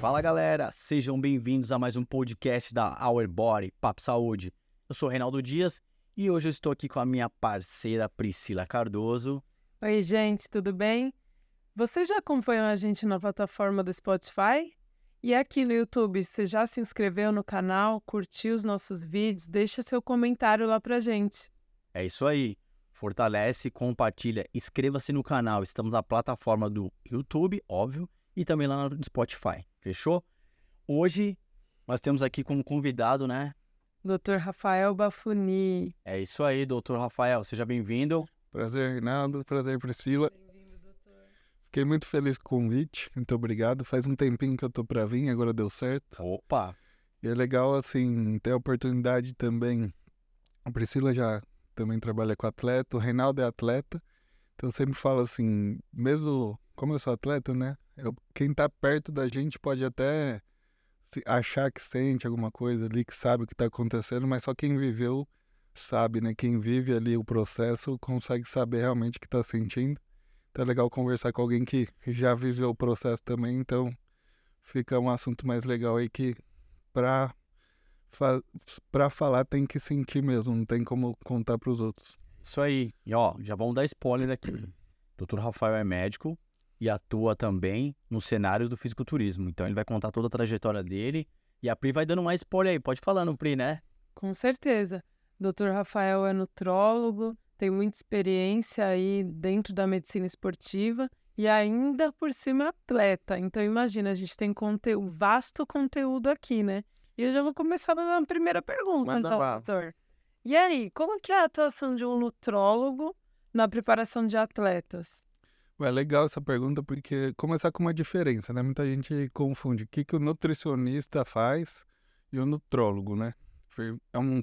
Fala galera, sejam bem-vindos a mais um podcast da Our Body, Papo Saúde. Eu sou Reinaldo Dias e hoje eu estou aqui com a minha parceira Priscila Cardoso. Oi gente, tudo bem? Você já acompanhou a gente na plataforma do Spotify? E aqui no YouTube, você já se inscreveu no canal, curtiu os nossos vídeos? Deixa seu comentário lá pra gente. É isso aí, fortalece, compartilha, inscreva-se no canal. Estamos na plataforma do YouTube, óbvio, e também lá no Spotify, fechou? Hoje nós temos aqui como convidado, né? Dr. Rafael Bafuni. É isso aí, doutor Rafael, seja bem-vindo. Prazer, Reinaldo. Prazer, Priscila. Bem-vindo, doutor. Fiquei muito feliz com o convite. Muito obrigado. Faz um tempinho que eu tô pra vir, agora deu certo. Opa! E é legal, assim, ter a oportunidade também. A Priscila já também trabalha com atleta, o Reinaldo é atleta. Então eu sempre falo assim, mesmo como eu sou atleta, né? Quem tá perto da gente pode até achar que sente alguma coisa ali, que sabe o que tá acontecendo, mas só quem viveu sabe, né? Quem vive ali o processo consegue saber realmente o que tá sentindo. Então é legal conversar com alguém que já viveu o processo também, então fica um assunto mais legal aí que pra falar tem que sentir mesmo, não tem como contar pros outros. Isso aí. E ó, já vamos dar spoiler aqui. Dr. Rafael é médico e atua também no cenário do fisiculturismo. Então ele vai contar toda a trajetória dele e a Pri vai dando mais spoiler aí. Pode falar no Pri, né? Com certeza. Dr. Rafael é nutrólogo, tem muita experiência aí dentro da medicina esportiva e ainda por cima é atleta. Então imagina, a gente tem vasto conteúdo aqui, né? E eu já vou começar na primeira pergunta, Manda então, bala. doutor. E aí, como que é a atuação de um nutrólogo na preparação de atletas? É legal essa pergunta porque começar com uma diferença, né? Muita gente confunde o que o nutricionista faz e o nutrólogo, né?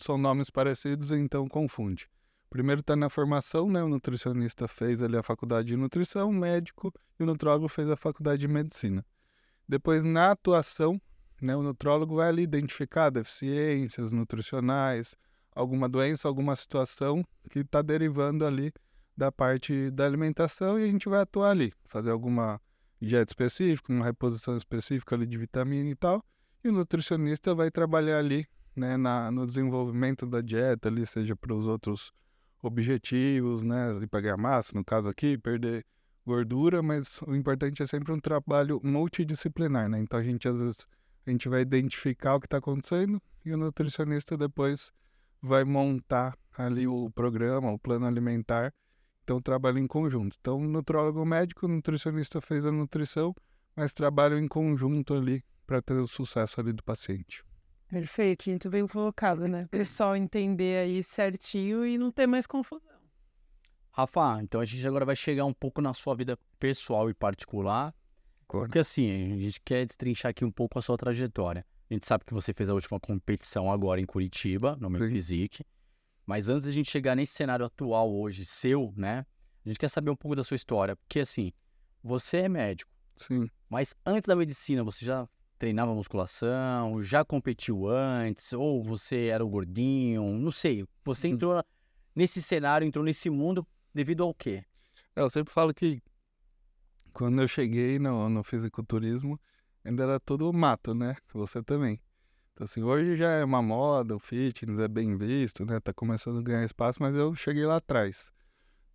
São nomes parecidos, então confunde. Primeiro está na formação, né? O nutricionista fez ali a faculdade de nutrição, o médico, e o nutrólogo fez a faculdade de medicina. Depois, na atuação, né? O nutrólogo vai ali identificar deficiências nutricionais, alguma doença, alguma situação que está derivando ali da parte da alimentação e a gente vai atuar ali, fazer alguma dieta específica, uma reposição específica ali de vitamina e tal, e o nutricionista vai trabalhar ali, né, no desenvolvimento da dieta ali, seja para os outros objetivos, né, ali para ganhar massa, no caso aqui, perder gordura, mas o importante é sempre um trabalho multidisciplinar, né, então às vezes a gente vai identificar o que está acontecendo e o nutricionista depois vai montar ali o programa, o plano alimentar. Então, trabalho em conjunto. Então, o nutrólogo médico, o nutricionista fez a nutrição, mas trabalham em conjunto ali para ter o sucesso ali do paciente. Perfeito, muito bem colocado, né? O pessoal entender aí certinho e não ter mais confusão. Rafa, então a gente agora vai chegar um pouco na sua vida pessoal e particular. Porque assim, a gente quer destrinchar aqui um pouco a sua trajetória. A gente sabe que você fez a última competição agora em Curitiba, no Men's Sim. Physique. Mas antes da gente chegar nesse cenário atual hoje, seu, né? A gente quer saber um pouco da sua história. Porque assim, você é médico, Sim. mas antes da medicina você já treinava musculação, já competiu antes, ou você era o gordinho, não sei. Você entrou nesse cenário, entrou nesse mundo devido ao quê? Eu sempre falo que quando eu cheguei no fisiculturismo, ainda era tudo mato, né? Você também. Então, assim, hoje já é uma moda, o fitness é bem visto, né? Tá começando a ganhar espaço, mas eu cheguei lá atrás.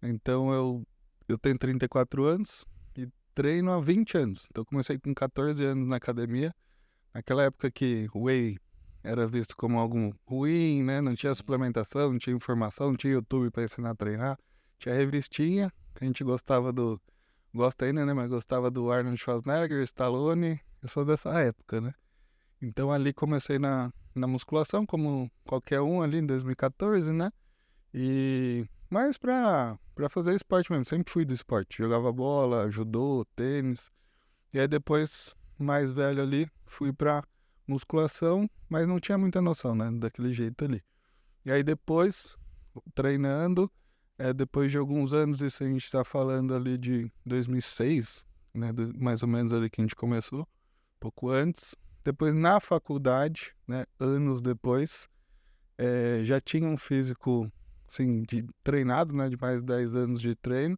Então, eu tenho 34 anos e treino há 20 anos. Então, eu comecei com 14 anos na academia. Naquela época que o whey era visto como algo ruim, né? Não tinha suplementação, não tinha informação, não tinha YouTube para ensinar a treinar. Tinha revistinha, a gente gostava gosta ainda, né? Mas gostava do Arnold Schwarzenegger, Stallone. Eu sou dessa época, né? Então ali comecei na musculação, como qualquer um ali em 2014, né? Mas pra fazer esporte mesmo, sempre fui do esporte. Jogava bola, judô, tênis. E aí depois, mais velho ali, fui pra musculação, mas não tinha muita noção, né? Daquele jeito ali. E aí depois, treinando, depois de alguns anos, isso a gente tá falando ali de 2006, né? Mais ou menos ali que a gente começou, pouco antes. Depois, na faculdade, né, anos depois, já tinha um físico, assim, treinado, né, de mais de 10 anos de treino,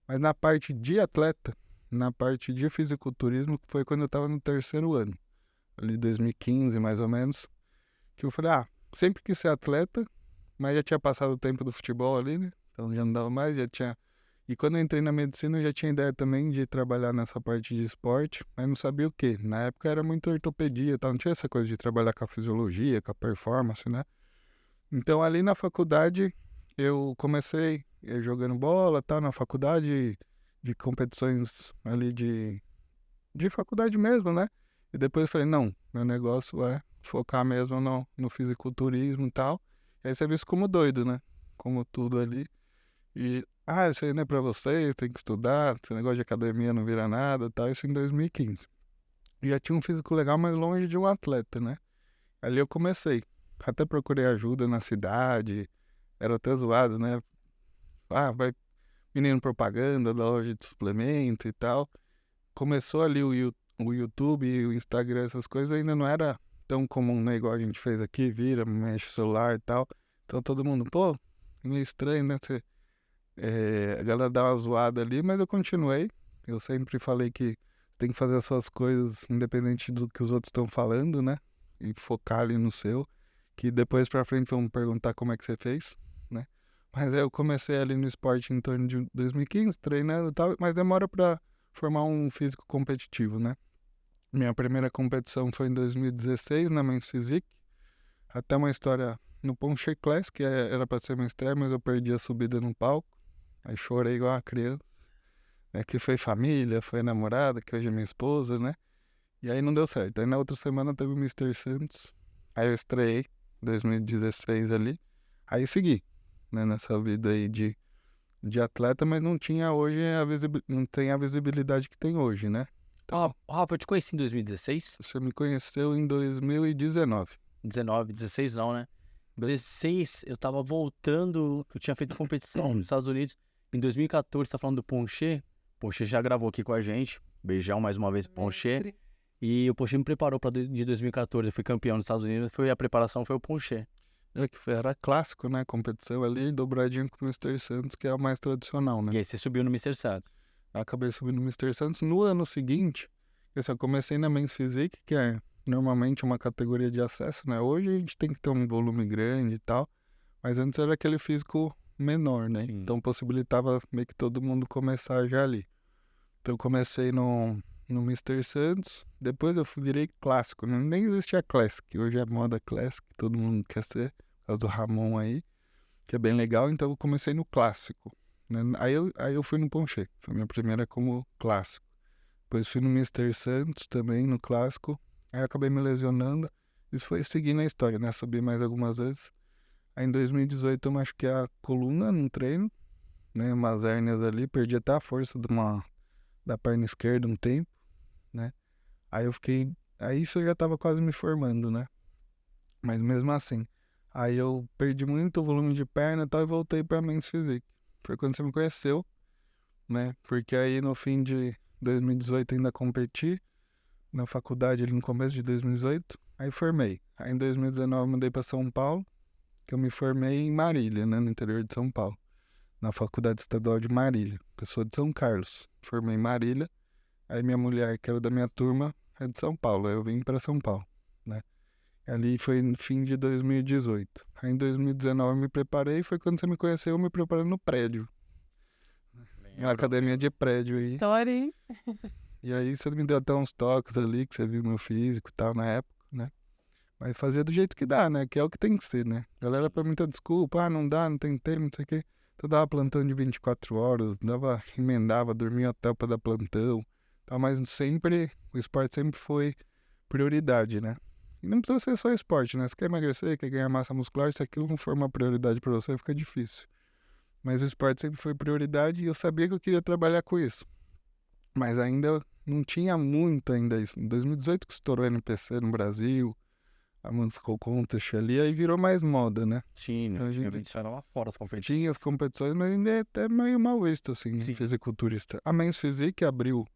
mas na parte de atleta, na parte de fisiculturismo, foi quando eu estava no terceiro ano. ali 2015 mais ou menos, que eu falei, sempre quis ser atleta, mas já tinha passado o tempo do futebol ali, né? Então já não dava mais, já tinha... E quando eu entrei na medicina, eu já tinha ideia também de trabalhar nessa parte de esporte, mas não sabia o quê. Na época era muito ortopedia, tal, não tinha essa coisa de trabalhar com a fisiologia, com a performance, né? Então ali na faculdade, eu comecei jogando bola, tal, na faculdade, de competições ali de faculdade mesmo, né? E depois eu falei, não, meu negócio é focar mesmo no fisiculturismo e tal. E aí você vê isso como doido, né? Como tudo ali. E, isso aí não é pra você, tem que estudar, esse negócio de academia não vira nada, tal. Isso em 2015. E já tinha um físico legal, mas longe de um atleta, né? Ali eu comecei. Até procurei ajuda na cidade, era até zoado, né? Vai menino propaganda da loja de suplemento e tal. Começou ali o YouTube e o Instagram, essas coisas, ainda não era tão comum, né? Igual a gente fez aqui, vira, mexe o celular e tal. Então todo mundo, pô, meio estranho, né? A galera dá uma zoada ali, mas eu continuei. Eu sempre falei que tem que fazer as suas coisas independente do que os outros estão falando, né? E focar ali no seu. Que depois pra frente vão perguntar como é que você fez, né? Mas aí eu comecei ali no esporte em torno de 2015, treinando e tal, mas demora pra formar um físico competitivo, né? Minha primeira competição foi em 2016, na Men's Physique. Até uma história no Ponche Class, que era pra ser minha estreia, mas eu perdi a subida no palco. Aí chorei igual uma criança. Que foi família, foi namorada, que hoje é minha esposa, né? E aí não deu certo. Aí na outra semana teve o Mr. Santos. Aí eu estreiei, 2016 ali. Aí segui, né? Nessa vida aí de atleta, mas não tinha hoje não tem a visibilidade que tem hoje, né? Então, Rafa, eu te conheci em 2016? você me conheceu em 2019. 16 não, né? 16, eu tava voltando, eu tinha feito competição nos Estados Unidos. Em 2014, você tá falando do Ponche. Ponche já gravou aqui com a gente. Beijão mais uma vez, Ponche. E o Ponche me preparou de 2014. Eu fui campeão nos Estados Unidos. A preparação foi o Ponche. Era clássico, né? Competição ali, dobradinho com o Mr. Santos, que é a mais tradicional, né? E aí você subiu no Mr. Santos. Acabei subindo no Mr. Santos. No ano seguinte, eu comecei na Men's Physique, que é normalmente uma categoria de acesso, né? Hoje a gente tem que ter um volume grande e tal, mas antes era aquele físico menor, né? Sim. Então possibilitava meio que todo mundo começar já ali. Então eu comecei no Mr. Santos, depois eu virei clássico, né? Nem existia Classic, hoje é moda Classic, todo mundo quer ser, por causa do Ramon aí, que é bem legal, então eu comecei no clássico, né? Aí eu fui no Ponche, foi minha primeira como clássico. Depois fui no Mr. Santos também, no clássico, aí eu acabei me lesionando, isso foi seguindo a história, né? Subi mais algumas vezes. Aí em 2018 eu machuquei a coluna num treino, né? Umas hérnias ali, perdi até a força da perna esquerda um tempo, né? Aí isso eu já tava quase me formando, né? Mas mesmo assim, aí eu perdi muito volume de perna e tal e voltei pra Men's Physique. Foi quando você me conheceu, né? Porque aí no fim de 2018 ainda competi na faculdade ali no começo de 2018, aí formei. Aí em 2019 mudei pra São Paulo, que eu me formei em Marília, né? No interior de São Paulo, na Faculdade Estadual de Marília. Eu sou de São Carlos, formei em Marília. Aí minha mulher, que era da minha turma, é de São Paulo. Aí eu vim pra São Paulo, né? Ali foi no fim de 2018. Aí em 2019 eu me preparei, foi quando você me conheceu, eu me preparei no prédio. Uma academia de prédio aí. História, hein? E aí você me deu até uns toques ali, que você viu meu físico e tal na época, né? Mas fazia do jeito que dá, né? Que é o que tem que ser, né? A galera pra muita desculpa, não dá, não tem tempo, não sei o quê. Então dava plantão de 24 horas, emendava, dormia até pra dar plantão. Mas sempre, o esporte sempre foi prioridade, né? E não precisa ser só esporte, né? Você quer emagrecer, quer ganhar massa muscular, se aquilo não for uma prioridade pra você, fica difícil. Mas o esporte sempre foi prioridade e eu sabia que eu queria trabalhar com isso. Mas ainda não tinha muito ainda isso. Em 2018 que estourou o NPC no Brasil, a Muscle Contest ali, aí virou mais moda, né? Sim, Então, a gente era lá fora as competições. tinha as competições, mas ainda é até meio mal visto, assim, Sim. fisiculturista. A Men's Physique abriu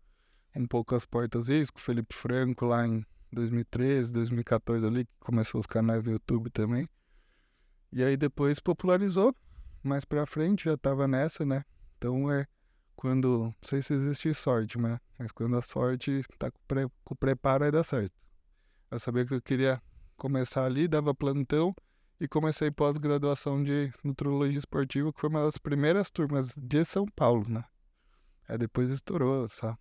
um pouco as portas isso, com o Felipe Franco lá em 2013, 2014 ali, que começou os canais no YouTube também. E aí depois popularizou, mais pra frente já tava nessa, né? Então quando, não sei se existe sorte, né? Mas quando a sorte tá com o preparo aí dá certo. Eu sabia que eu queria começar ali, dava plantão e comecei pós-graduação de nutrologia esportiva, que foi uma das primeiras turmas de São Paulo, né? Aí depois estourou essa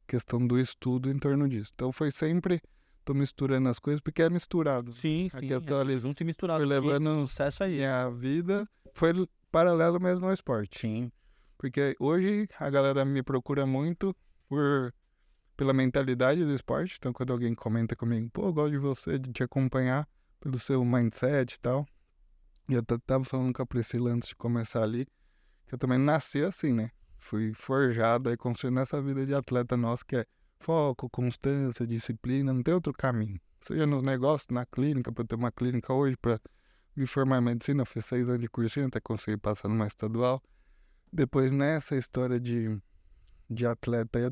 questão do estudo em torno disso. Então foi sempre, tô misturando as coisas porque é misturado. Sim, A sim. questão ali Junto e misturado. foi levando sucesso aí. minha vida, foi paralelo mesmo ao esporte. Sim. Porque hoje a galera me procura muito pela mentalidade do esporte. Então quando alguém comenta comigo, pô, eu gosto de você, de te acompanhar pelo seu mindset e tal. E eu tava falando com a Priscila antes de começar ali, que eu também nasci assim, né? Fui forjado aí construindo essa vida de atleta nosso, que é foco, constância, disciplina, não tem outro caminho. Seja nos negócios, na clínica, para ter uma clínica hoje, para me formar em medicina, eu fiz 6 anos de cursinho até conseguir passar numa estadual. Depois nessa história de atleta, eu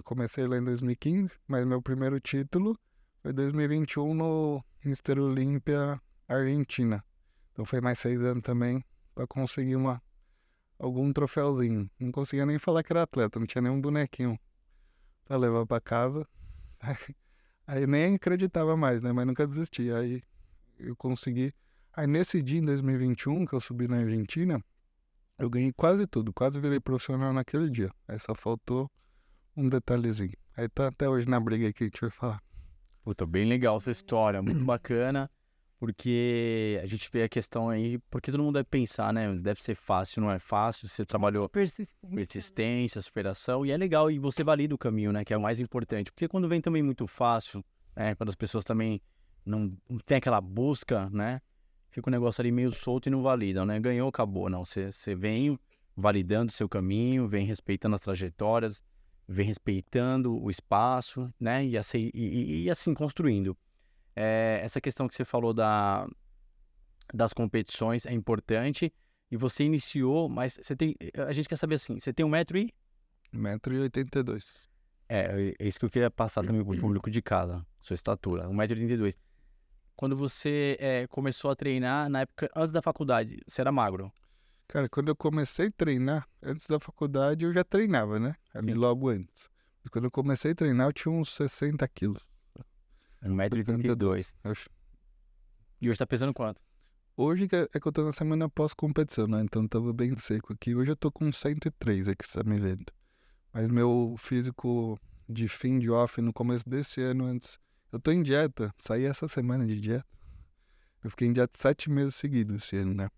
comecei lá em 2015, mas meu primeiro título foi em 2021 no Mister Olímpia Argentina. Então foi mais 6 anos também para conseguir algum troféuzinho. Não conseguia nem falar que era atleta, não tinha nenhum bonequinho pra levar pra casa. Aí nem acreditava mais, né? Mas nunca desisti. Aí eu consegui. Aí nesse dia, em 2021, que eu subi na Argentina, eu ganhei quase tudo. Quase virei profissional naquele dia. Aí só faltou um detalhezinho. Aí tá até hoje na briga aqui que a gente vai falar. Puta, bem legal essa história, muito bacana. Porque a gente vê a questão aí, porque todo mundo deve pensar, né? Deve ser fácil, não é fácil. Você trabalhou persistência, superação, e é legal, e você valida o caminho, né? Que é o mais importante. Porque quando vem também muito fácil, né? Quando as pessoas também não tem aquela busca, né? Fica um negócio ali meio solto e não validam, né? Ganhou, acabou. Não, você vem validando o seu caminho, vem respeitando as trajetórias, vem respeitando o espaço, né? E assim construindo. Essa questão que você falou das competições é importante, e você iniciou, mas a gente quer saber assim, você tem 1,82 m. É isso que eu queria passar também pro público de casa, sua estatura, 1,82 m. Quando você começou a treinar, na época, antes da faculdade, você era magro? Cara, quando eu comecei a treinar, antes da faculdade eu já treinava, né? Ali logo antes. Mas quando eu comecei a treinar eu tinha uns 60 quilos. 1,82 m. E hoje tá pesando quanto? Hoje é que eu tô na semana pós-competição, né? Então tava bem seco aqui. Hoje eu tô com 103 aqui, você tá me vendo. Mas meu físico de fim de off no começo desse ano, antes... Eu tô em dieta, saí essa semana de dieta. Eu fiquei em dieta 7 meses seguidos esse ano, né?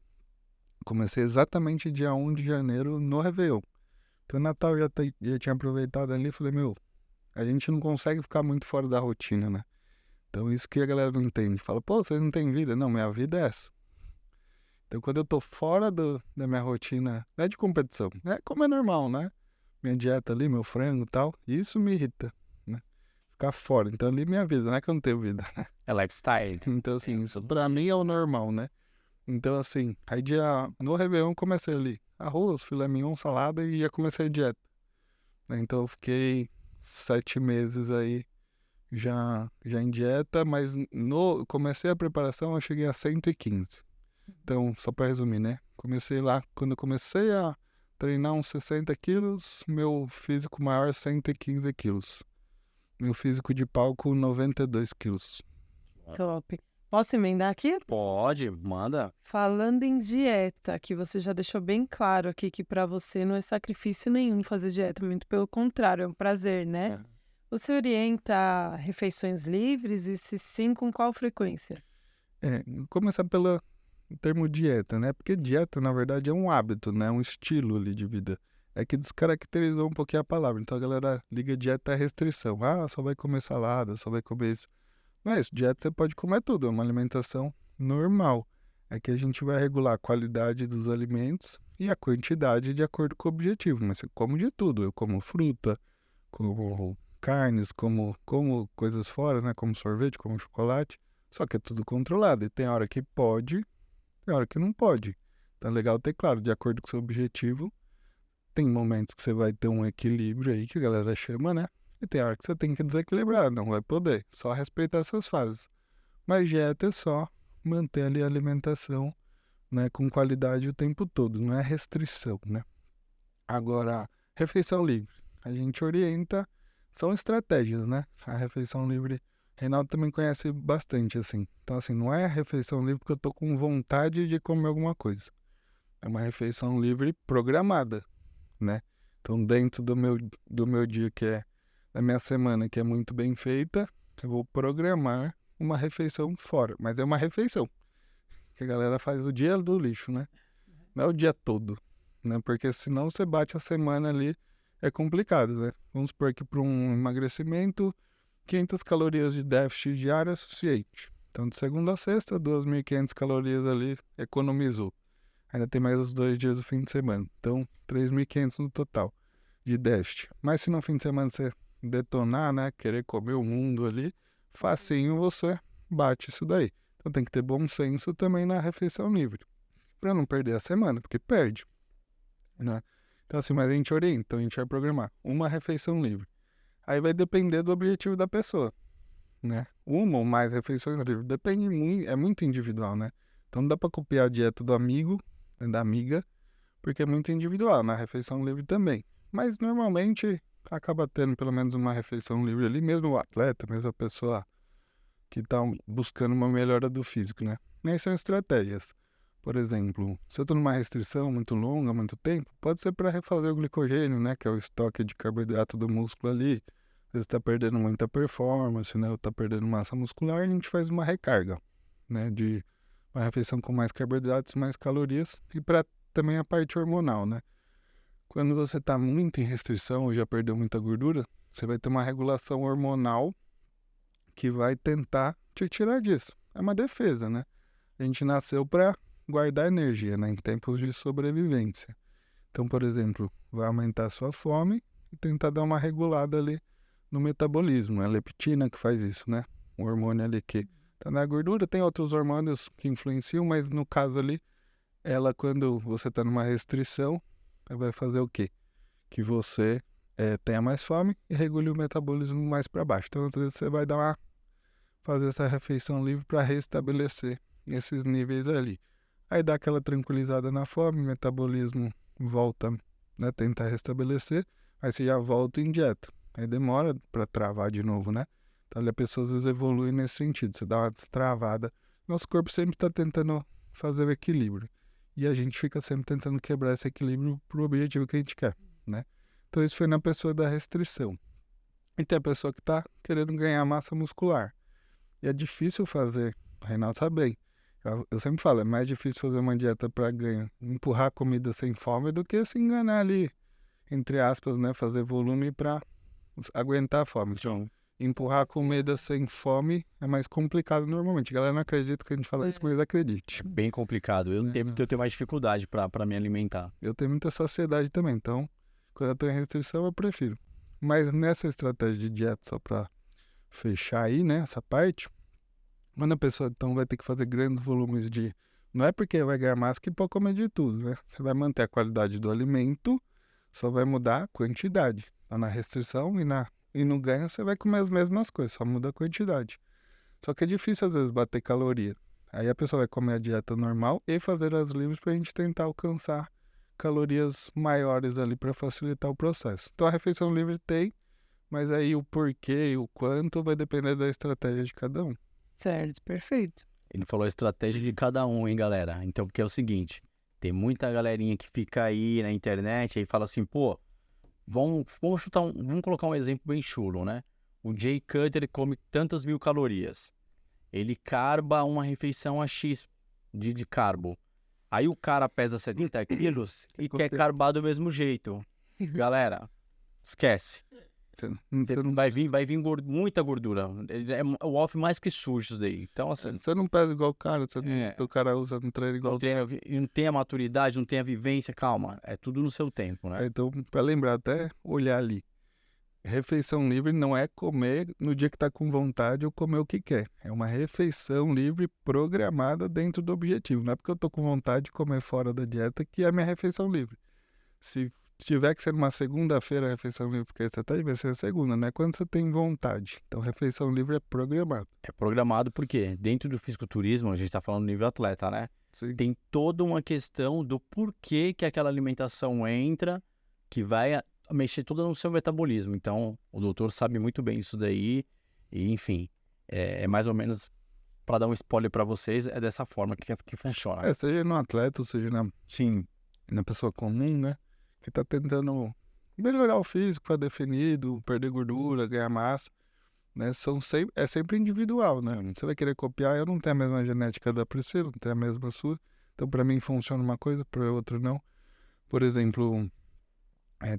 Comecei exatamente dia 1 de janeiro no Réveillon. Porque o Natal já tinha aproveitado ali e falei, a gente não consegue ficar muito fora da rotina, né? Então isso que a galera não entende. Fala, pô, vocês não têm vida. Não, minha vida é essa. Então quando eu tô fora da minha rotina, não é de competição, é como é normal, né? Minha dieta ali, meu frango e tal, isso me irrita, né? Ficar fora. Então ali minha vida, não é que eu não tenho vida, né? É lifestyle. Então assim, isso pra mim é o normal, né? Então assim, aí no Réveillon comecei ali, arroz, filé mignon, salada e já comecei a dieta. Então eu fiquei 7 meses aí já em dieta, mas comecei a preparação eu cheguei a 115. Então, só para resumir, né? Comecei lá, quando eu comecei a treinar uns 60 quilos, meu físico maior 115 quilos. Meu físico de palco 92 quilos. Top. Posso emendar aqui? Pode, manda. Falando em dieta, que você já deixou bem claro aqui que para você não é sacrifício nenhum fazer dieta, muito pelo contrário, é um prazer, né? Você orienta refeições livres e se sim, com qual frequência? Começar pelo termo dieta, né? Porque dieta, na verdade, é um hábito, né? Um estilo ali de vida. É que descaracterizou um pouquinho a palavra. Então a galera liga dieta à restrição. Ah, só vai comer salada, só vai comer isso. Não é isso, dieta você pode comer tudo, é uma alimentação normal. É que a gente vai regular a qualidade dos alimentos e a quantidade de acordo com o objetivo. Mas você come de tudo. Eu como fruta, como carnes, como coisas fora, né? Como sorvete, como chocolate. Só que é tudo controlado. E tem hora que pode, tem hora que não pode. Então é legal ter claro, de acordo com o seu objetivo. Tem momentos que você vai ter um equilíbrio aí, que a galera chama, né? E tem hora que você tem que desequilibrar, não vai poder. Só respeitar essas fases. Mas dieta é só manter ali a alimentação, né, com qualidade o tempo todo. Não é restrição, né? Agora, refeição livre. A gente orienta... São estratégias, né? A refeição livre Reinaldo também conhece bastante, assim. Então, assim, não é refeição livre porque eu tô com vontade de comer alguma coisa. É uma refeição livre programada, né? Então, dentro do meu dia, que é da minha semana, que é muito bem feita, eu vou programar uma refeição fora. Mas é uma refeição, que a galera faz o dia do lixo, né? Não é o dia todo, né? Porque senão você bate a semana ali, é complicado, né? Vamos supor que para um emagrecimento, 500 calorias de déficit diário é suficiente. Então, de segunda a sexta, 2.500 calorias ali, economizou. Ainda tem mais os 2 dias do fim de semana. Então, 3.500 no total de déficit. Mas se no fim de semana você detonar, né? Querer comer o mundo ali, facinho você bate isso daí. Então tem que ter bom senso também na refeição livre. Para não perder a semana, porque perde, né? Então assim, mas a gente orienta, então a gente vai programar uma refeição livre. Aí vai depender do objetivo da pessoa, né? Uma ou mais refeições livres, depende muito, é muito individual, né? Então não dá para copiar a dieta do amigo, da amiga, porque é muito individual, na refeição livre também. Mas normalmente acaba tendo pelo menos uma refeição livre ali, mesmo o atleta, mesmo a pessoa que está buscando uma melhora do físico, né? E aí são estratégias. Por exemplo, se eu estou numa restrição muito longa, muito tempo, pode ser para refazer o glicogênio, né? Que é o estoque de carboidrato do músculo ali. Às vezes está perdendo muita performance, né? Ou está perdendo massa muscular, a gente faz uma recarga, né? De uma refeição com mais carboidratos, mais calorias. E para também a parte hormonal, né? Quando você está muito em restrição ou já perdeu muita gordura, você vai ter uma regulação hormonal que vai tentar te tirar disso. É uma defesa, né? A gente nasceu para guardar energia, né? Em tempos de sobrevivência. Então, por exemplo, vai aumentar a sua fome e tentar dar uma regulada ali no metabolismo. É a leptina que faz isso, né? O hormônio ali que tá na gordura. Tem outros hormônios que influenciam, mas no caso ali, ela, quando você tá numa restrição, ela vai fazer o quê? Que você tenha mais fome e regule o metabolismo mais para baixo. Então, às vezes, você vai fazer essa refeição livre para restabelecer esses níveis ali. Aí dá aquela tranquilizada na fome, o metabolismo volta, né, tentar restabelecer, aí você já volta em dieta. Aí demora para travar de novo, né? Então ali a pessoa às vezes evolui nesse sentido, você dá uma destravada. Nosso corpo sempre está tentando fazer o equilíbrio. E a gente fica sempre tentando quebrar esse equilíbrio para o objetivo que a gente quer, né? Então isso foi na pessoa da restrição. E tem a pessoa que está querendo ganhar massa muscular. E é difícil fazer, o Reinaldo sabe bem. Eu sempre falo, é mais difícil fazer uma dieta para ganhar, empurrar comida sem fome do que se enganar ali, entre aspas, né? Fazer volume para aguentar a fome. Então, empurrar comida sem fome é mais complicado normalmente. A galera não acredita que a gente fala isso, mas acredite. É bem complicado. Eu tenho mais dificuldade para me alimentar. Eu tenho muita saciedade também, então quando eu tô em restrição eu prefiro. Mas nessa estratégia de dieta, só para fechar aí, né, essa parte, quando a pessoa então vai ter que fazer grandes volumes de... Não é porque vai ganhar massa que pode comer de tudo, né? Você vai manter a qualidade do alimento, só vai mudar a quantidade. Tá na restrição e no ganho você vai comer as mesmas coisas, só muda a quantidade. Só que é difícil às vezes bater caloria. Aí a pessoa vai comer a dieta normal e fazer as livres para a gente tentar alcançar calorias maiores ali para facilitar o processo. Então a refeição livre tem, mas aí o porquê e o quanto vai depender da estratégia de cada um. Certo, perfeito. Ele falou a estratégia de cada um, hein, galera? Então, porque é o seguinte, tem muita galerinha que fica aí na internet e fala assim, pô, vamos colocar um exemplo bem chulo, né? O Jay Cutler come tantas mil calorias. Ele carba uma refeição a X de carbo. Aí o cara pesa 70 quilos e quer carbar do mesmo jeito. Galera, esquece. Vai vir muita gordura. É o off mais que sujo isso daí. Então, assim... Você não pesa igual o cara, o cara usa no treino igual não tem a maturidade, não tem a vivência, calma. É tudo no seu tempo, né? Então, para lembrar, até olhar ali. Refeição livre não é comer no dia que está com vontade ou comer o que quer. É uma refeição livre programada dentro do objetivo. Não é porque eu estou com vontade de comer fora da dieta que é a minha refeição livre. Se tiver que ser uma segunda-feira a refeição livre, porque a estratégia vai ser a segunda, né? Quando você tem vontade. Então, refeição livre é programado. É programado porque dentro do fisiculturismo, a gente está falando nível atleta, né? Sim. Tem toda uma questão do porquê que aquela alimentação entra, que vai mexer tudo no seu metabolismo. Então, o doutor sabe muito bem isso daí. E, enfim, É mais ou menos, para dar um spoiler para vocês, é dessa forma que funciona. Seja no atleta, ou seja na pessoa comum, né? Que tá tentando melhorar o físico, ficar definido, perder gordura, ganhar massa, né? É sempre individual, né? Você vai querer copiar, eu não tenho a mesma genética da Priscila, não tenho a mesma sua. Então, para mim funciona uma coisa, para outro não. Por exemplo,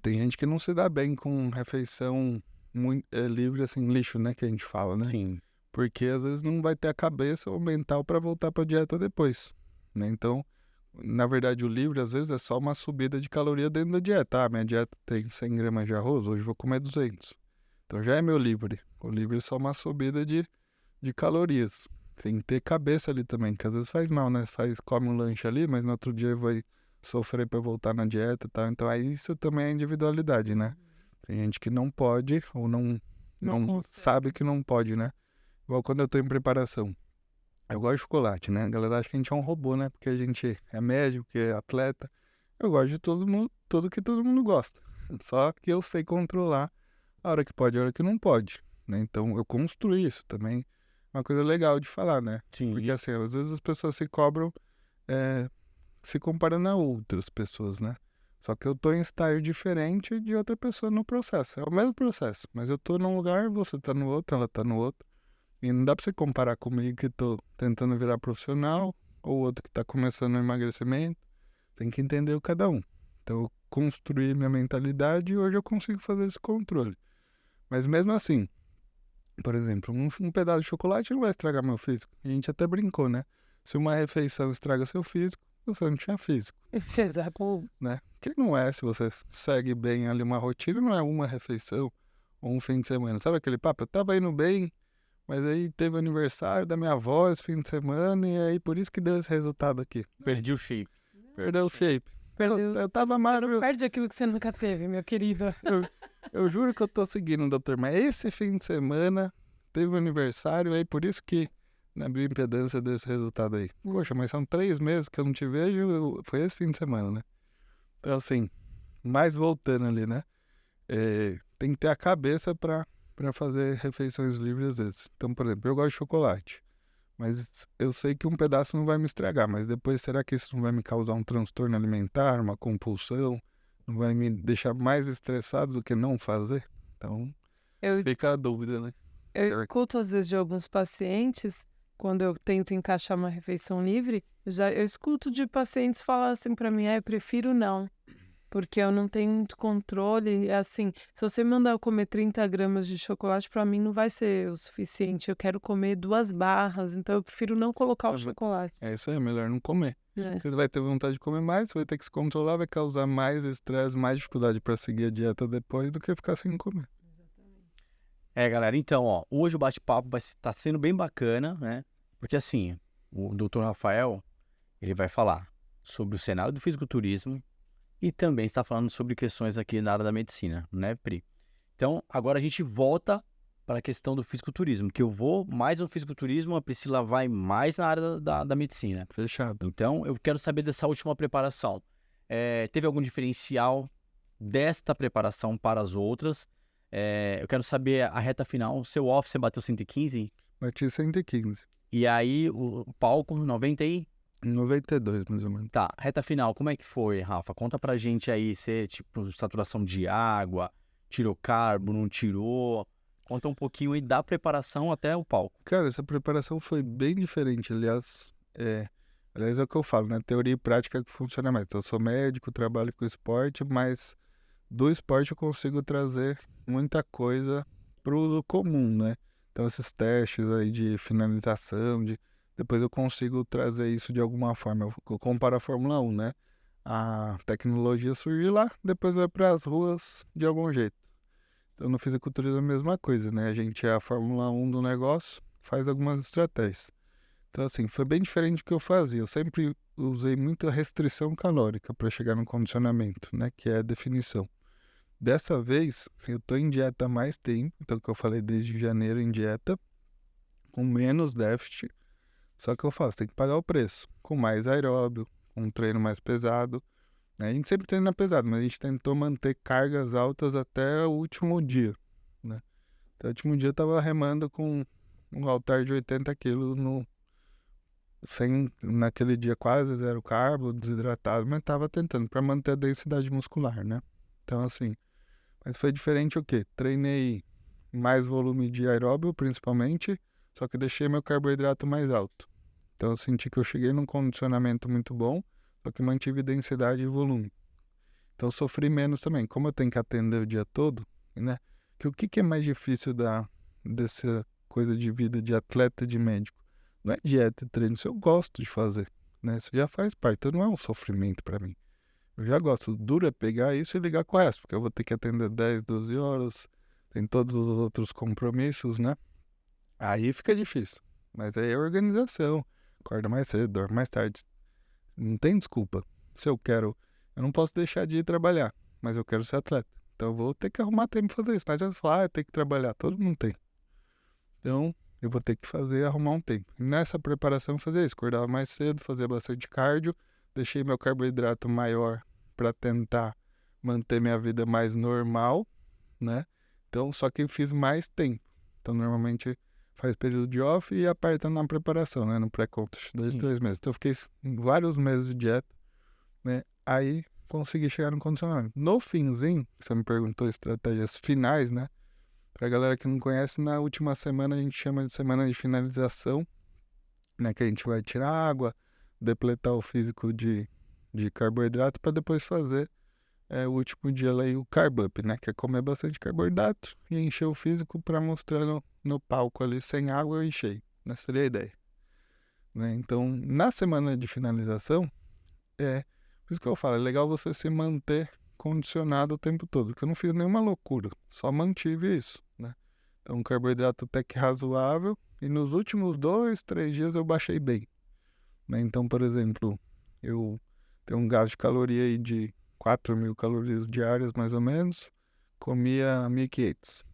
tem gente que não se dá bem com refeição muito, livre, assim, lixo, né? Que a gente fala, né? Sim. Porque às vezes não vai ter a cabeça ou mental para voltar para dieta depois, né? Então, na verdade, o livre às vezes é só uma subida de caloria dentro da dieta. Minha dieta tem 100 gramas de arroz, hoje vou comer 200. Então já é meu livre. O livre é só uma subida de calorias. Tem que ter cabeça ali também, que às vezes faz mal, né? Come um lanche ali, mas no outro dia vai sofrer para voltar na dieta e tal. Então aí isso também é individualidade, né? Tem gente que não pode ou não sabe que não pode, né? Igual quando eu tô em preparação. Eu gosto de chocolate, né? A galera acha que a gente é um robô, né? Porque a gente é médico, que é atleta. Eu gosto de tudo que todo mundo gosta. Só que eu sei controlar a hora que pode e a hora que não pode, né? Então eu construí isso também. Uma coisa legal de falar, né? Sim. Porque assim, às vezes as pessoas se cobram se comparando a outras pessoas, né? Só que eu tô em estágio diferente de outra pessoa no processo. É o mesmo processo, mas eu tô num lugar, você tá no outro, ela tá no outro. E não dá pra você comparar comigo que tô tentando virar profissional ou outro que tá começando no emagrecimento. Tem que entender o cada um. Então eu construí minha mentalidade e hoje eu consigo fazer esse controle. Mas mesmo assim, por exemplo, um pedaço de chocolate não vai estragar meu físico. A gente até brincou, né? Se uma refeição estraga seu físico, você não tinha físico. Exato. Né? Que não é, se você segue bem ali uma rotina, não é uma refeição ou um fim de semana. Sabe aquele papo? Eu tava indo bem, mas aí teve o aniversário da minha avó esse fim de semana e aí por isso que deu esse resultado aqui. Perdi o shape. Perdeu o shape. Eu tava Você perde aquilo que você nunca teve, meu querido. Eu juro que eu tô seguindo, doutor, mas esse fim de semana teve o aniversário, aí por isso que na bioimpedância desse resultado aí. Poxa, mas são 3 meses que eu não te vejo, foi esse fim de semana, né? Então assim, mais voltando ali, né? Tem que ter a cabeça pra fazer refeições livres às vezes. Então, por exemplo, eu gosto de chocolate, mas eu sei que um pedaço não vai me estragar, mas depois será que isso não vai me causar um transtorno alimentar, uma compulsão? Não vai me deixar mais estressado do que não fazer? Então, fica a dúvida, né? Eu escuto às vezes de alguns pacientes, quando eu tento encaixar uma refeição livre, eu escuto de pacientes falar assim pra mim, eu prefiro não, porque eu não tenho muito controle. Assim, se você me mandar eu comer 30 gramas de chocolate, pra mim não vai ser o suficiente. Eu quero comer 2 barras, então eu prefiro não colocar o chocolate. É isso aí, é melhor não comer. Você vai ter vontade de comer mais, você vai ter que se controlar, vai causar mais estresse, mais dificuldade pra seguir a dieta depois do que ficar sem comer. Galera, então, ó, hoje o bate-papo vai estar sendo bem bacana, né? Porque assim, o Dr. Rafael, ele vai falar sobre o cenário do fisiculturismo e também está falando sobre questões aqui na área da medicina, né, Pri? Então, agora a gente volta para a questão do fisiculturismo, que eu vou mais no fisiculturismo, a Priscila vai mais na área da medicina. Fechado. Então, eu quero saber dessa última preparação. Teve algum diferencial desta preparação para as outras? Eu quero saber a reta final. Seu off, você bateu 115? Bati 115. E aí, o palco, 90 aí? 92, mais ou menos. Tá, reta final, como é que foi, Rafa? Conta pra gente aí, você, tipo, saturação de água, tirou carbo, não tirou? Conta um pouquinho aí da preparação até o palco. Cara, essa preparação foi bem diferente, aliás, é o que eu falo, né? Teoria e prática que funciona mais. Então, eu sou médico, trabalho com esporte, mas do esporte eu consigo trazer muita coisa pro uso comum, né? Então, esses testes aí de finalização, depois eu consigo trazer isso de alguma forma. Eu comparo a Fórmula 1, né? A tecnologia surgiu lá, depois vai para as ruas de algum jeito. Então, no fisiculturismo é a mesma coisa, né? A gente é a Fórmula 1 do negócio, faz algumas estratégias. Então, assim, foi bem diferente do que eu fazia. Eu sempre usei muita restrição calórica para chegar no condicionamento, né? Que é a definição. Dessa vez, eu tô em dieta há mais tempo, então, que eu falei desde janeiro em dieta, com menos déficit. Só que eu faço, tem que pagar o preço, com mais aeróbio, com um treino mais pesado. A gente sempre treina pesado, mas a gente tentou manter cargas altas até o último dia, né? Até o último dia eu tava remando com um halter de 80 quilos naquele dia quase zero carbo, desidratado, mas tava tentando para manter a densidade muscular, né? Então, assim, mas foi diferente o quê? Treinei mais volume de aeróbio, principalmente, só que deixei meu carboidrato mais alto. Então, eu senti que eu cheguei num condicionamento muito bom, só que mantive densidade e volume. Então, sofri menos também. Como eu tenho que atender o dia todo, né? Que o que é mais difícil dessa coisa de vida de atleta, de médico? Não é dieta e treino, isso eu gosto de fazer, né? Isso já faz parte, então não é um sofrimento para mim. Eu já gosto, duro é pegar isso e ligar com o resto, porque eu vou ter que atender 10, 12 horas, tem todos os outros compromissos, né? Aí fica difícil, mas aí é organização, acorda mais cedo, dorme mais tarde, não tem desculpa. Se eu quero, eu não posso deixar de ir trabalhar, mas eu quero ser atleta, então eu vou ter que arrumar tempo pra fazer isso. Não adianta falar, eu tenho que trabalhar, todo mundo tem. Então, eu vou ter que arrumar um tempo. E nessa preparação, eu fazia isso, acordava mais cedo, fazia bastante cardio, deixei meu carboidrato maior para tentar manter minha vida mais normal, né? Então, só que eu fiz mais tempo. Então, normalmente faz período de off e aperta na preparação, né? No pré-contest, 2, 3 meses. Então, eu fiquei vários meses de dieta, né? Aí, consegui chegar no condicionamento. No finzinho, você me perguntou estratégias finais, né? Pra galera que não conhece, na última semana a gente chama de semana de finalização, né? Que a gente vai tirar água, depletar o físico de carboidrato para depois fazer o último dia lá o carb up, né? Que é comer bastante carboidrato e encher o físico para mostrar no palco ali sem água e cheio. Essa seria a ideia, né? Então, na semana de finalização, por isso que eu falo, é legal você se manter condicionado o tempo todo, porque eu não fiz nenhuma loucura, só mantive isso, né? Então, carboidrato até que razoável, e nos últimos 2, 3 dias eu baixei bem, né? Então, por exemplo, eu tenho um gasto de caloria aí de 4.000 calorias diárias, mais ou menos, comia 1.500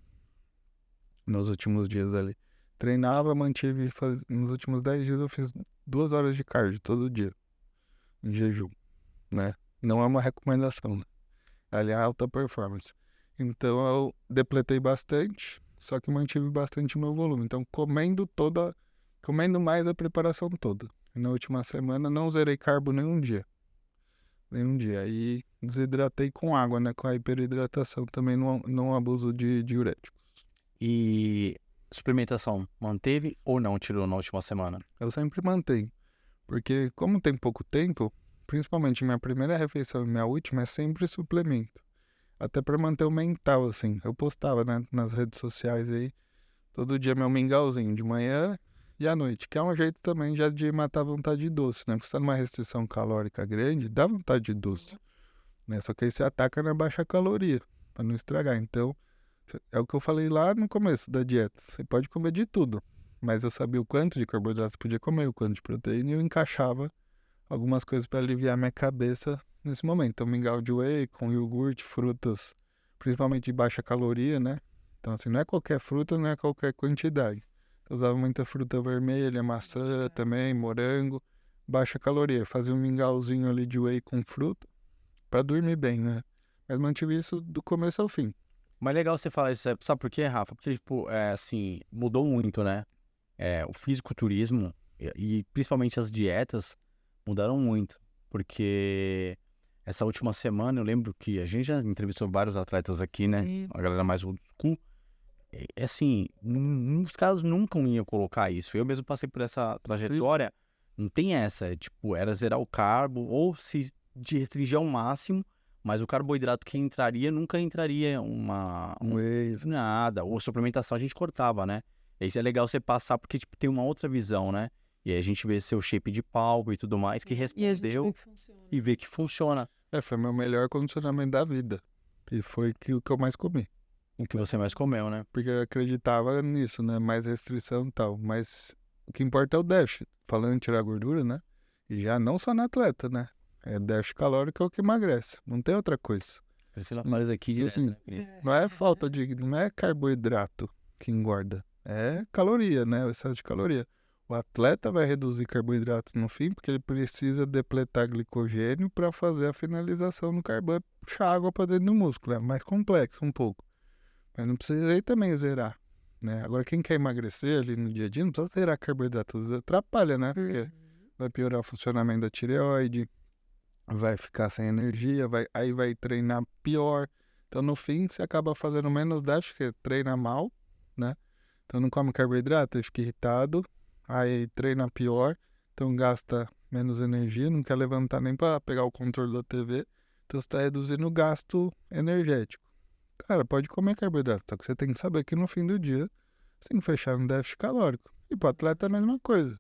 nos últimos dias ali. Treinava, mantive, nos últimos 10 dias eu fiz 2 horas de cardio todo dia, em jejum, né? Não é uma recomendação, né? Ali é alta performance. Então eu depletei bastante, só que mantive bastante o meu volume. Então comendo mais a preparação toda. E na última semana não zerei carbo nenhum dia. E desidratei com água, né? Com a hiperidratação. Também não abuso de diuréticos. E suplementação, manteve ou não tirou na última semana? Eu sempre mantenho. Porque como tem pouco tempo, principalmente minha primeira refeição e minha última é sempre suplemento. Até para manter o mental, assim. Eu postava, né, nas redes sociais aí, todo dia meu mingauzinho, de manhã e à noite. Que é um jeito também já de matar a vontade de doce, né? Porque você tá numa restrição calórica grande, dá vontade de doce, né? Só que aí você ataca na baixa caloria, para não estragar. Então, é o que eu falei lá no começo da dieta. Você pode comer de tudo, mas eu sabia o quanto de carboidrato você podia comer, o quanto de proteína, e eu encaixava algumas coisas para aliviar minha cabeça nesse momento. Então, mingau de whey com iogurte, frutas, principalmente de baixa caloria, né? Então, assim, não é qualquer fruta, não é qualquer quantidade. Eu usava muita fruta vermelha, maçã também, morango, baixa caloria. Fazia um mingauzinho ali de whey com fruta para dormir bem, né? Mas mantive isso do começo ao fim. Mas legal você falar isso, sabe por quê, Rafa? Porque, tipo, assim, mudou muito, né? O fisiculturismo e principalmente as dietas mudaram muito, porque essa última semana eu lembro que a gente já entrevistou vários atletas aqui, né? A galera mais old school. Assim, os caras nunca iam colocar isso. Eu mesmo passei por essa trajetória. Não tem essa, tipo, era zerar o carbo ou se de restringir ao máximo, mas o carboidrato que entraria nunca entraria nada. Ou suplementação a gente cortava, né? Isso é legal você passar porque tipo, tem uma outra visão, né? E aí a gente vê seu shape de palco e tudo mais que respondeu e vê que funciona. Foi meu melhor condicionamento da vida. E foi o que eu mais comi. O que você mais comeu, né? Porque eu acreditava nisso, né? Mais restrição e tal. Mas o que importa é o déficit. Falando em tirar gordura, né? E já não só no atleta, né? Déficit calórico é o que emagrece. Não tem outra coisa. Priscila Fares aqui direto, assim, né? Não é carboidrato que engorda. É caloria, né? O excesso de caloria. O atleta vai reduzir carboidrato no fim porque ele precisa depletar glicogênio para fazer a finalização no carboidrato, puxar água para dentro do músculo. É mais complexo um pouco. Mas não precisa aí também zerar, né? Agora, quem quer emagrecer ali no dia a dia, não precisa ter carboidratos, atrapalha, né? Porque vai piorar o funcionamento da tireoide, vai ficar sem energia, aí vai treinar pior. Então, no fim, você acaba fazendo menos déficit, porque treina mal, né? Então, não come carboidrato, aí fica irritado, aí treina pior, então gasta menos energia, não quer levantar nem para pegar o controle da TV, então você está reduzindo o gasto energético. Cara, pode comer carboidrato, só que você tem que saber que no fim do dia você tem que fechar no déficit calórico. E para o atleta é a mesma coisa.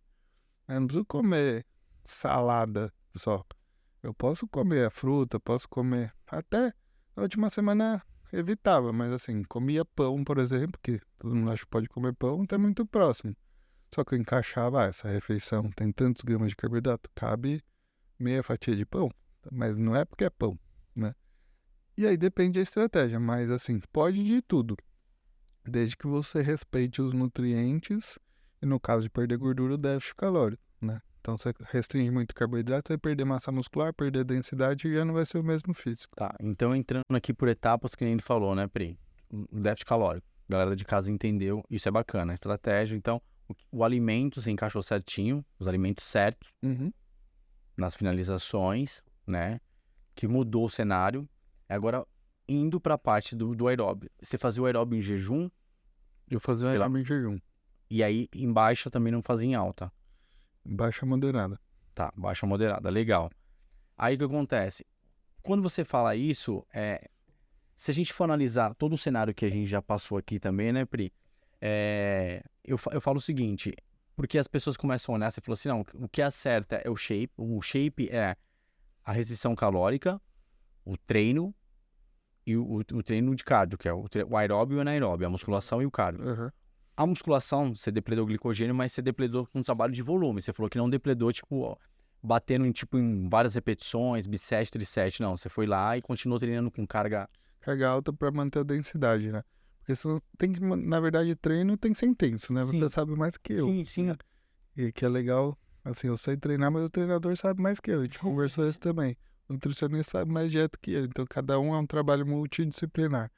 Eu não preciso comer salada só. Eu posso comer a fruta, posso comer. Até na última semana evitava, mas assim, comia pão, por exemplo, que todo mundo acha que pode comer pão, tá muito próximo. Só que eu encaixava, essa refeição tem tantos gramas de carboidrato, cabe meia fatia de pão, mas não é porque é pão, né? E aí depende da estratégia, mas assim, pode de tudo, desde que você respeite os nutrientes e no caso de perder gordura, o déficit calórico, né? Então, você restringe muito carboidrato, você vai perder massa muscular, perder densidade e já não vai ser o mesmo físico. Tá, então entrando aqui por etapas, que nem ele falou, né, Pri? O déficit calórico. A galera de casa entendeu, isso é bacana. A estratégia, então, o alimento você encaixou certinho, os alimentos certos, nas finalizações, né? Que mudou o cenário. Agora, indo para a parte do aeróbio. Você fazia o aeróbio em jejum? Eu fazia o aeróbio em jejum. E aí, em baixa também não fazia em alta? Baixa moderada. Tá, baixa moderada, legal. Aí o que acontece? Quando você fala isso, se a gente for analisar todo o cenário que a gente já passou aqui também, né, Pri? Eu falo o seguinte, porque as pessoas começam a olhar, você falou assim, não, o que acerta é o shape é a restrição calórica, o treino e o treino de cardio, que é o aeróbio e o anaeróbio, a musculação e o cardio. A musculação, você depletou glicogênio, mas você depletou com um trabalho de volume. Você falou que não depletou, batendo em várias repetições, bisete, tricete. Não, você foi lá e continuou treinando com carga alta para manter a densidade, né? Porque isso tem que, na verdade, treino tem que ser intenso, né? Sim. Você sabe mais que eu. Sim. E que é legal, assim, eu sei treinar, mas o treinador sabe mais que eu. A gente conversou isso também. O nutricionista sabe mais direto que ele. Então, cada um é um trabalho multidisciplinar.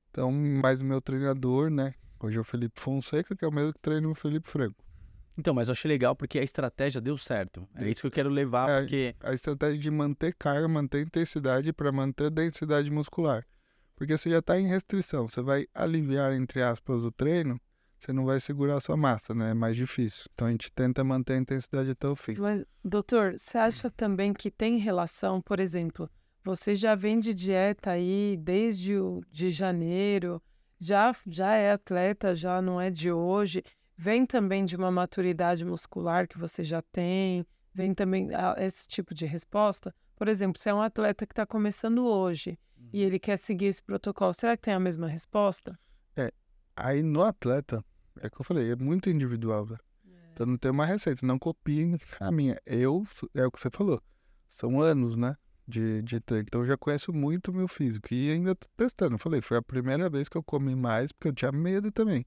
Então, mais o meu treinador, né? Hoje é o Felipe Fonseca, que é o mesmo que treina o Felipe Franco. Então, mas eu achei legal porque a estratégia deu certo. É isso que eu quero levar, porque... A estratégia de manter carga, manter intensidade para manter densidade muscular. Porque você já está em restrição. Você vai aliviar, entre aspas, o treino, você não vai segurar a sua massa, né? É mais difícil. Então, a gente tenta manter a intensidade até o fim. Mas, doutor, você acha também que tem relação, por exemplo, você já vem de dieta aí desde de janeiro, já é atleta, já não é de hoje, vem também de uma maturidade muscular que você já tem, vem também esse tipo de resposta? Por exemplo, se é um atleta que está começando hoje e ele quer seguir esse protocolo, será que tem a mesma resposta? Aí no atleta, é o que eu falei, é muito individual, né? Então não tem uma receita, não copiem a minha. É o que você falou, são anos, né? De treino. Então eu já conheço muito o meu físico e ainda tô testando. Eu falei, foi a primeira vez que eu comi mais, porque eu tinha medo também.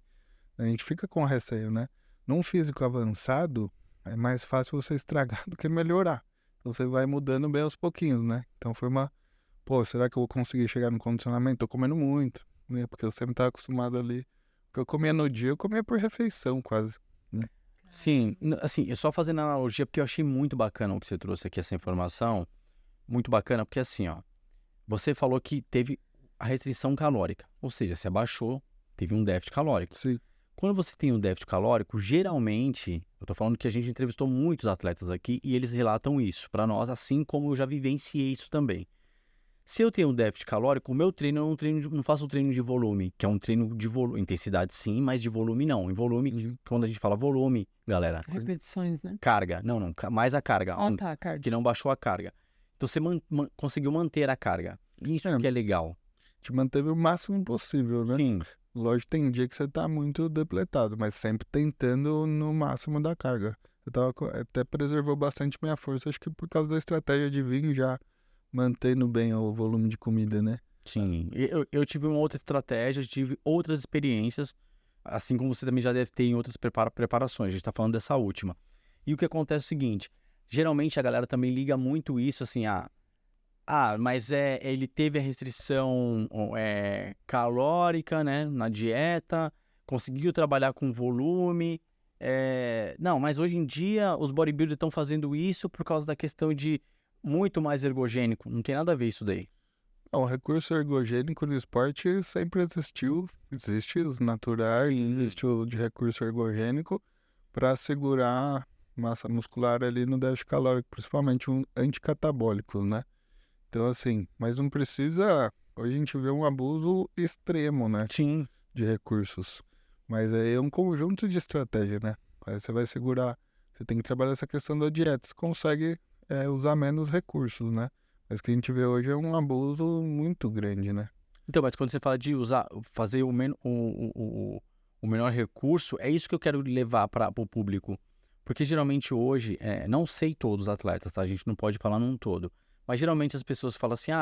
A gente fica com receio, né? Num físico avançado, é mais fácil você estragar do que melhorar. Então você vai mudando bem aos pouquinhos, né? Então foi será que eu vou conseguir chegar no condicionamento? Tô comendo muito, né? Porque eu sempre estava acostumado ali. O que eu comia no dia, eu comia por refeição quase, né? Sim, assim, eu só fazendo analogia, porque eu achei muito bacana o que você trouxe aqui, essa informação. Muito bacana, porque assim, ó, você falou que teve a restrição calórica, ou seja, você abaixou, teve um déficit calórico. Sim. Quando você tem um déficit calórico, geralmente, eu tô falando que a gente entrevistou muitos atletas aqui e eles relatam isso para nós, assim como eu já vivenciei isso também. Se eu tenho um déficit calórico, o meu treino eu não faço um treino de volume, que é um treino de intensidade sim, mas de volume não. Em volume, quando a gente fala volume, galera... Repetições, né? Carga, não, mais a carga. Tá, a carga. Que não baixou a carga. Então você conseguiu manter a carga. Isso que é legal. Te manteve o máximo possível, né? Sim. Lógico, tem dia que você tá muito depletado, mas sempre tentando no máximo da carga. Até preservou bastante minha força, acho que por causa da estratégia de vir já mantendo bem o volume de comida, né? Sim. Eu tive uma outra estratégia, tive outras experiências, assim como você também já deve ter em outras preparações. A gente tá falando dessa última. E o que acontece é o seguinte, geralmente a galera também liga muito isso, assim, mas ele teve a restrição calórica, né, na dieta, conseguiu trabalhar com volume. Não, mas hoje em dia os bodybuilders estão fazendo isso por causa da questão de muito mais ergogênico. Não tem nada a ver isso daí. O recurso ergogênico no esporte sempre existiu. Existe os naturais, existe o de recurso ergogênico para segurar massa muscular ali no déficit calórico, principalmente um anticatabólico, né? Então, assim, mas não precisa... Hoje a gente vê um abuso extremo, né? Sim. De recursos. Mas aí é um conjunto de estratégia, né? Aí você vai segurar... Você tem que trabalhar essa questão da dieta. Você consegue usar menos recursos, né? Mas o que a gente vê hoje é um abuso muito grande, né? Então, mas quando você fala de fazer o menor recurso, é isso que eu quero levar para o público. Porque geralmente hoje, não sei todos os atletas, tá? A gente não pode falar num todo. Mas geralmente as pessoas falam assim,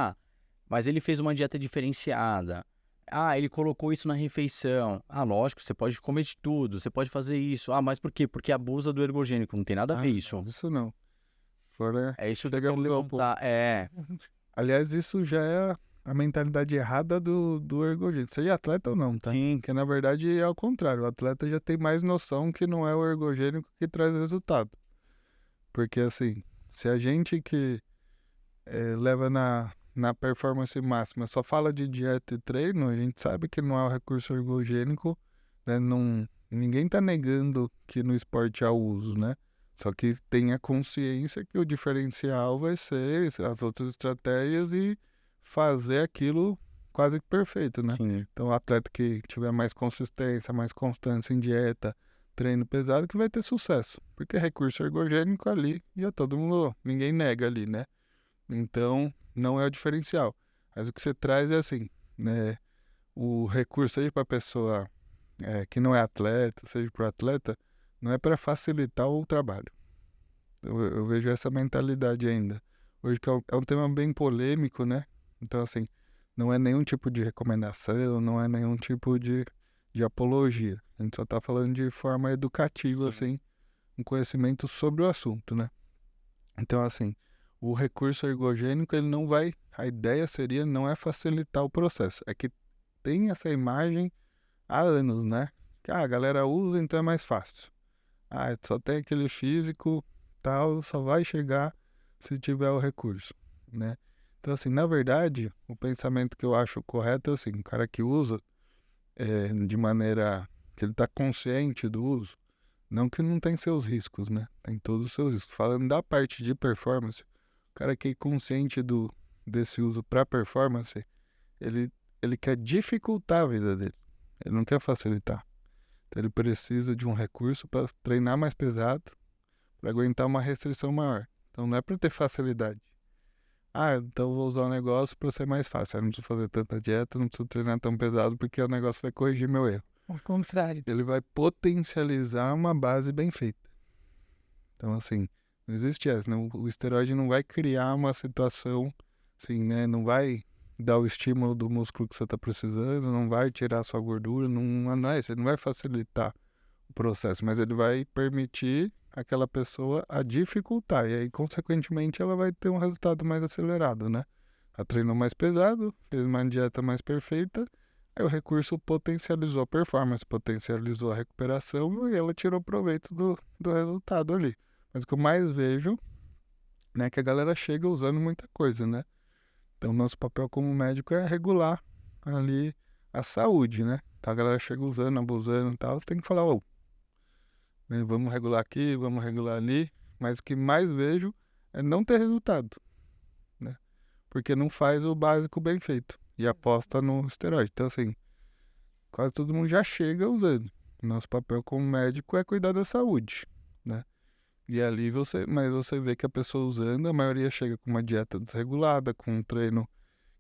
mas ele fez uma dieta diferenciada. Ele colocou isso na refeição. Lógico, você pode comer de tudo, você pode fazer isso. Mas por quê? Porque abusa do ergogênico, não tem nada a ver isso. Isso não. Fora, é isso que eu quero levantar. Aliás, isso já é a mentalidade errada do ergogênico, seja atleta ou não, tá? Sim. Porque na verdade é ao contrário, o atleta já tem mais noção que não é o ergogênico que traz resultado. Porque assim, se a gente que leva na performance máxima só fala de dieta e treino, a gente sabe que não é o recurso ergogênico, né? Ninguém tá negando que no esporte há uso, né? Só que tenha consciência que o diferencial vai ser as outras estratégias e fazer aquilo quase que perfeito, né? Sim. Então, o atleta que tiver mais consistência, mais constância em dieta, treino pesado, que vai ter sucesso. Porque recurso ergogênico ali, já todo mundo, ninguém nega ali, né? Então, não é o diferencial. Mas o que você traz é assim, né? O recurso aí para a pessoa que não é atleta, seja para o atleta, não é para facilitar o trabalho. Eu vejo essa mentalidade ainda. Hoje que é um tema bem polêmico, né? Então, assim, não é nenhum tipo de recomendação, não é nenhum tipo de apologia. A gente só está falando de forma educativa, assim, um conhecimento sobre o assunto, né? Então, assim, o recurso ergogênico, ele não vai... A ideia seria, não é facilitar o processo. É que tem essa imagem há anos, né? Que a galera usa, então é mais fácil. Só tem aquele físico, tal, só vai chegar se tiver o recurso, né? Então, assim, na verdade, o pensamento que eu acho correto é assim, o cara que usa de maneira que ele está consciente do uso, não que não tem seus riscos, né? Tem todos os seus riscos. Falando da parte de performance, o cara que é consciente desse uso para performance, ele quer dificultar a vida dele, ele não quer facilitar. Então, ele precisa de um recurso para treinar mais pesado, para aguentar uma restrição maior. Então, não é para ter facilidade. Então eu vou usar um negócio para ser mais fácil. Eu não preciso fazer tanta dieta, não preciso treinar tão pesado, porque o negócio vai corrigir meu erro. Ao contrário. Ele vai potencializar uma base bem feita. Então, assim, não existe essa. O esteroide não vai criar uma situação, assim, né? Não vai dar o estímulo do músculo que você está precisando, não vai tirar sua gordura, não é isso. Ele não vai facilitar o processo, mas ele vai permitir aquela pessoa a dificultar, e aí, consequentemente, ela vai ter um resultado mais acelerado, né? Ela treinou mais pesado, fez uma dieta mais perfeita, aí o recurso potencializou a performance, potencializou a recuperação e ela tirou proveito do resultado ali. Mas o que eu mais vejo, né, é que a galera chega usando muita coisa, né? Então, nosso papel como médico é regular ali a saúde, né? Então, a galera chega usando, abusando e tal, você tem que falar, vamos regular aqui, vamos regular ali, mas o que mais vejo é não ter resultado, né? Porque não faz o básico bem feito e aposta no esteroide. Então, assim, quase todo mundo já chega usando. Nosso papel como médico é cuidar da saúde, né? E ali você vê que a pessoa usando, a maioria chega com uma dieta desregulada, com um treino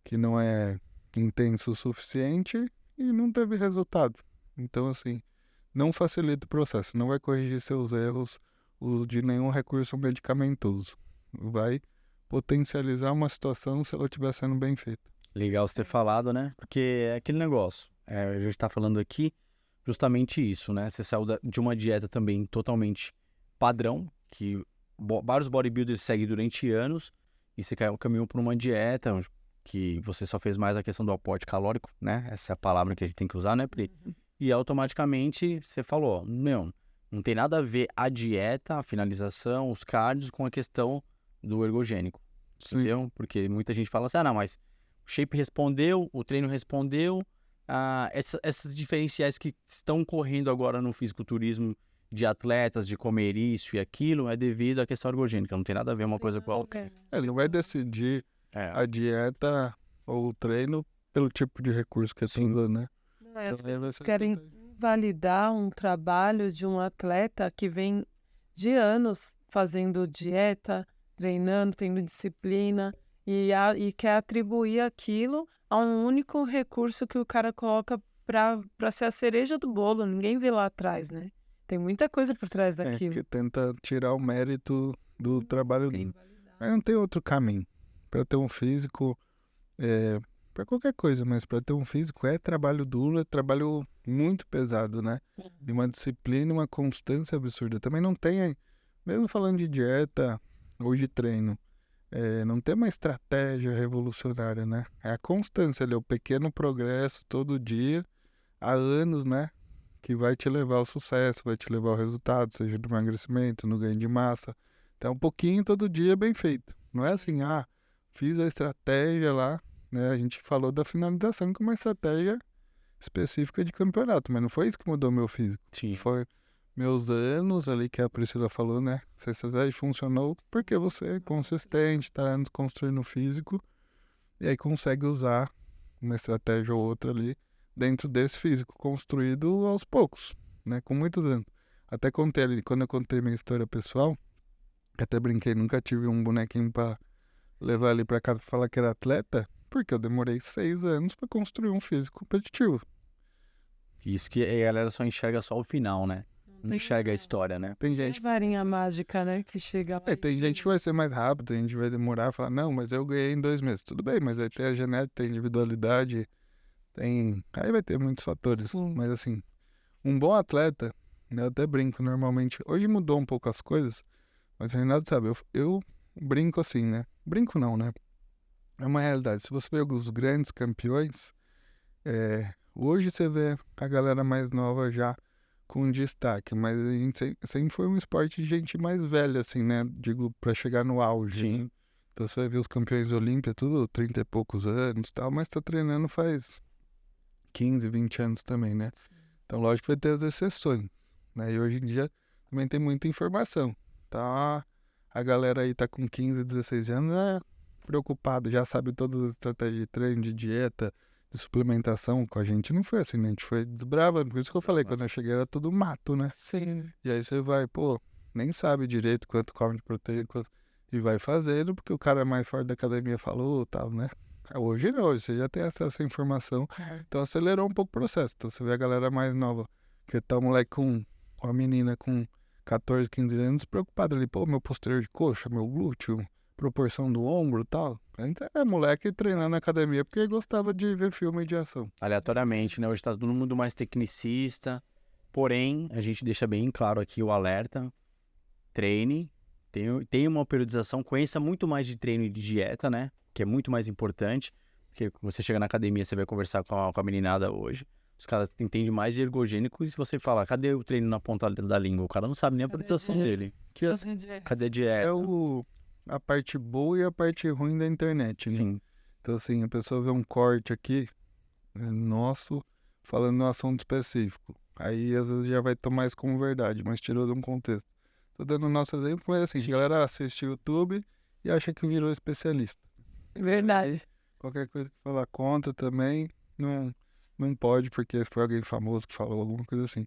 que não é intenso o suficiente e não teve resultado. Então, assim, não facilita o processo, não vai corrigir seus erros, o uso de nenhum recurso medicamentoso. Vai potencializar uma situação se ela estiver sendo bem feita. Legal você ter falado, né? Porque é aquele negócio. A gente tá falando aqui justamente isso, né? Você saiu de uma dieta também totalmente padrão, que vários bodybuilders seguem durante anos, e você caminhou por uma dieta que você só fez mais a questão do aporte calórico, né? Essa é a palavra que a gente tem que usar, né, Pri? e automaticamente você falou, meu, não tem nada a ver a dieta, a finalização, os cardios com a questão do ergogênico, entendeu? Porque muita gente fala assim, não, mas o shape respondeu, o treino respondeu, essas diferenciais que estão correndo agora no fisiculturismo de atletas, de comer isso e aquilo, é devido à questão ergogênica, não tem nada a ver uma coisa com a outra. Ele vai decidir a dieta ou o treino pelo tipo de recurso que você usa, né? As pessoas querem validar um trabalho de um atleta que vem de anos fazendo dieta, treinando, tendo disciplina e quer atribuir aquilo a um único recurso que o cara coloca para ser a cereja do bolo. Ninguém vê lá atrás, né? Tem muita coisa por trás daquilo. Que tenta tirar o mérito do trabalho dele. Mas não tem outro caminho. Para ter um físico, para qualquer coisa, mas para ter um físico é trabalho duro, é trabalho muito pesado, né? E uma disciplina, uma constância absurda. Também não tem, mesmo falando de dieta ou de treino, não tem uma estratégia revolucionária, né? É a constância ali, o pequeno progresso todo dia, há anos, né? Que vai te levar ao sucesso, vai te levar ao resultado, seja no emagrecimento, no ganho de massa. Então, um pouquinho todo dia bem feito. Não é assim, fiz a estratégia lá, né? A gente falou da finalização como uma estratégia específica de campeonato, mas não foi isso que mudou meu físico. Sim. Foi meus anos ali que a Priscila falou, né? Essa estratégia funcionou porque você é consistente, está anos construindo o físico e aí consegue usar uma estratégia ou outra ali dentro desse físico construído aos poucos, né? Com muitos anos. Até contei ali, quando eu contei minha história pessoal, até brinquei, nunca tive um bonequinho pra levar ali pra casa pra falar que era atleta, porque eu demorei 6 anos pra construir um físico competitivo. Isso que a galera só enxerga só o final, né? Não enxerga a história, né? Tem gente varinha mágica, né? Que chega lá. tem gente que vai ser mais rápido, a gente vai demorar e falar, não, mas eu ganhei em 2 meses. Tudo bem, mas aí tem a genética, tem a individualidade, aí vai ter muitos fatores. Sim. Mas assim, um bom atleta, né, eu até brinco normalmente. Hoje mudou um pouco as coisas, mas o Renato sabe, eu brinco assim, né? Brinco não, né? É uma realidade. Se você vê alguns grandes campeões, hoje você vê a galera mais nova já com destaque, mas a gente sempre foi um esporte de gente mais velha, assim, né? Digo, pra chegar no auge. Sim. Né? Então você vai ver os campeões Olímpia, tudo 30 e poucos anos e tal, mas tá treinando faz 15, 20 anos também, né? Sim. Então, lógico que vai ter as exceções, né? E hoje em dia também tem muita informação. Tá? A galera aí tá com 15, 16 anos, preocupado, já sabe todas as estratégias de treino, de dieta, de suplementação. Com a gente não foi assim, né? A gente foi desbravando. Por isso que eu falei, quando eu cheguei era tudo mato, né? Sim. E aí você vai, nem sabe direito quanto come de proteína, e vai fazendo, porque o cara mais forte da academia falou, tal, né? Hoje não, hoje você já tem acesso à informação. Então acelerou um pouco o processo. Então você vê a galera mais nova, que tá o moleque com a menina com 14, 15 anos, preocupado ali, meu posterior de coxa, meu glúteo, proporção do ombro e tal. A gente é moleque treinando na academia porque gostava de ver filme de ação. Aleatoriamente, né? Hoje tá todo mundo mais tecnicista. Porém, a gente deixa bem claro aqui o alerta. Treine, tem uma periodização, conheça muito mais de treino e de dieta, né? Que é muito mais importante. Porque você chega na academia, você vai conversar com a meninada hoje. Os caras entendem mais de ergogênico e se você falar, cadê o treino na ponta da língua? O cara não sabe nem a periodização dele. Cadê a dieta? A parte boa e a parte ruim da internet, né? Sim. Então, assim, a pessoa vê um corte aqui, nosso, falando de um assunto específico. Aí, às vezes, já vai tomar isso como verdade, mas tirou de um contexto. Tô dando o nosso exemplo, mas assim, a galera assiste o YouTube e acha que virou especialista. Verdade. Qualquer coisa que falar contra também, não pode, porque foi alguém famoso que falou alguma coisa assim.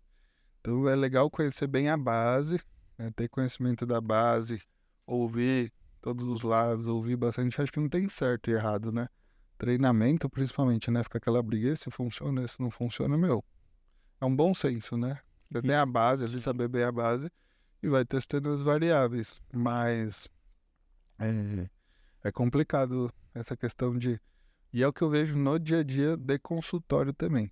Então, é legal conhecer bem a base, né? Ter conhecimento da base, ouvir todos os lados, ouvir bastante. Acho que não tem certo e errado, né? Treinamento, principalmente, né? Fica aquela briga, esse funciona, esse não funciona, é um bom senso, né? Você tem a base, às vezes saber bem a base e vai testando as variáveis. Mas é complicado essa questão de... E é o que eu vejo no dia a dia de consultório também.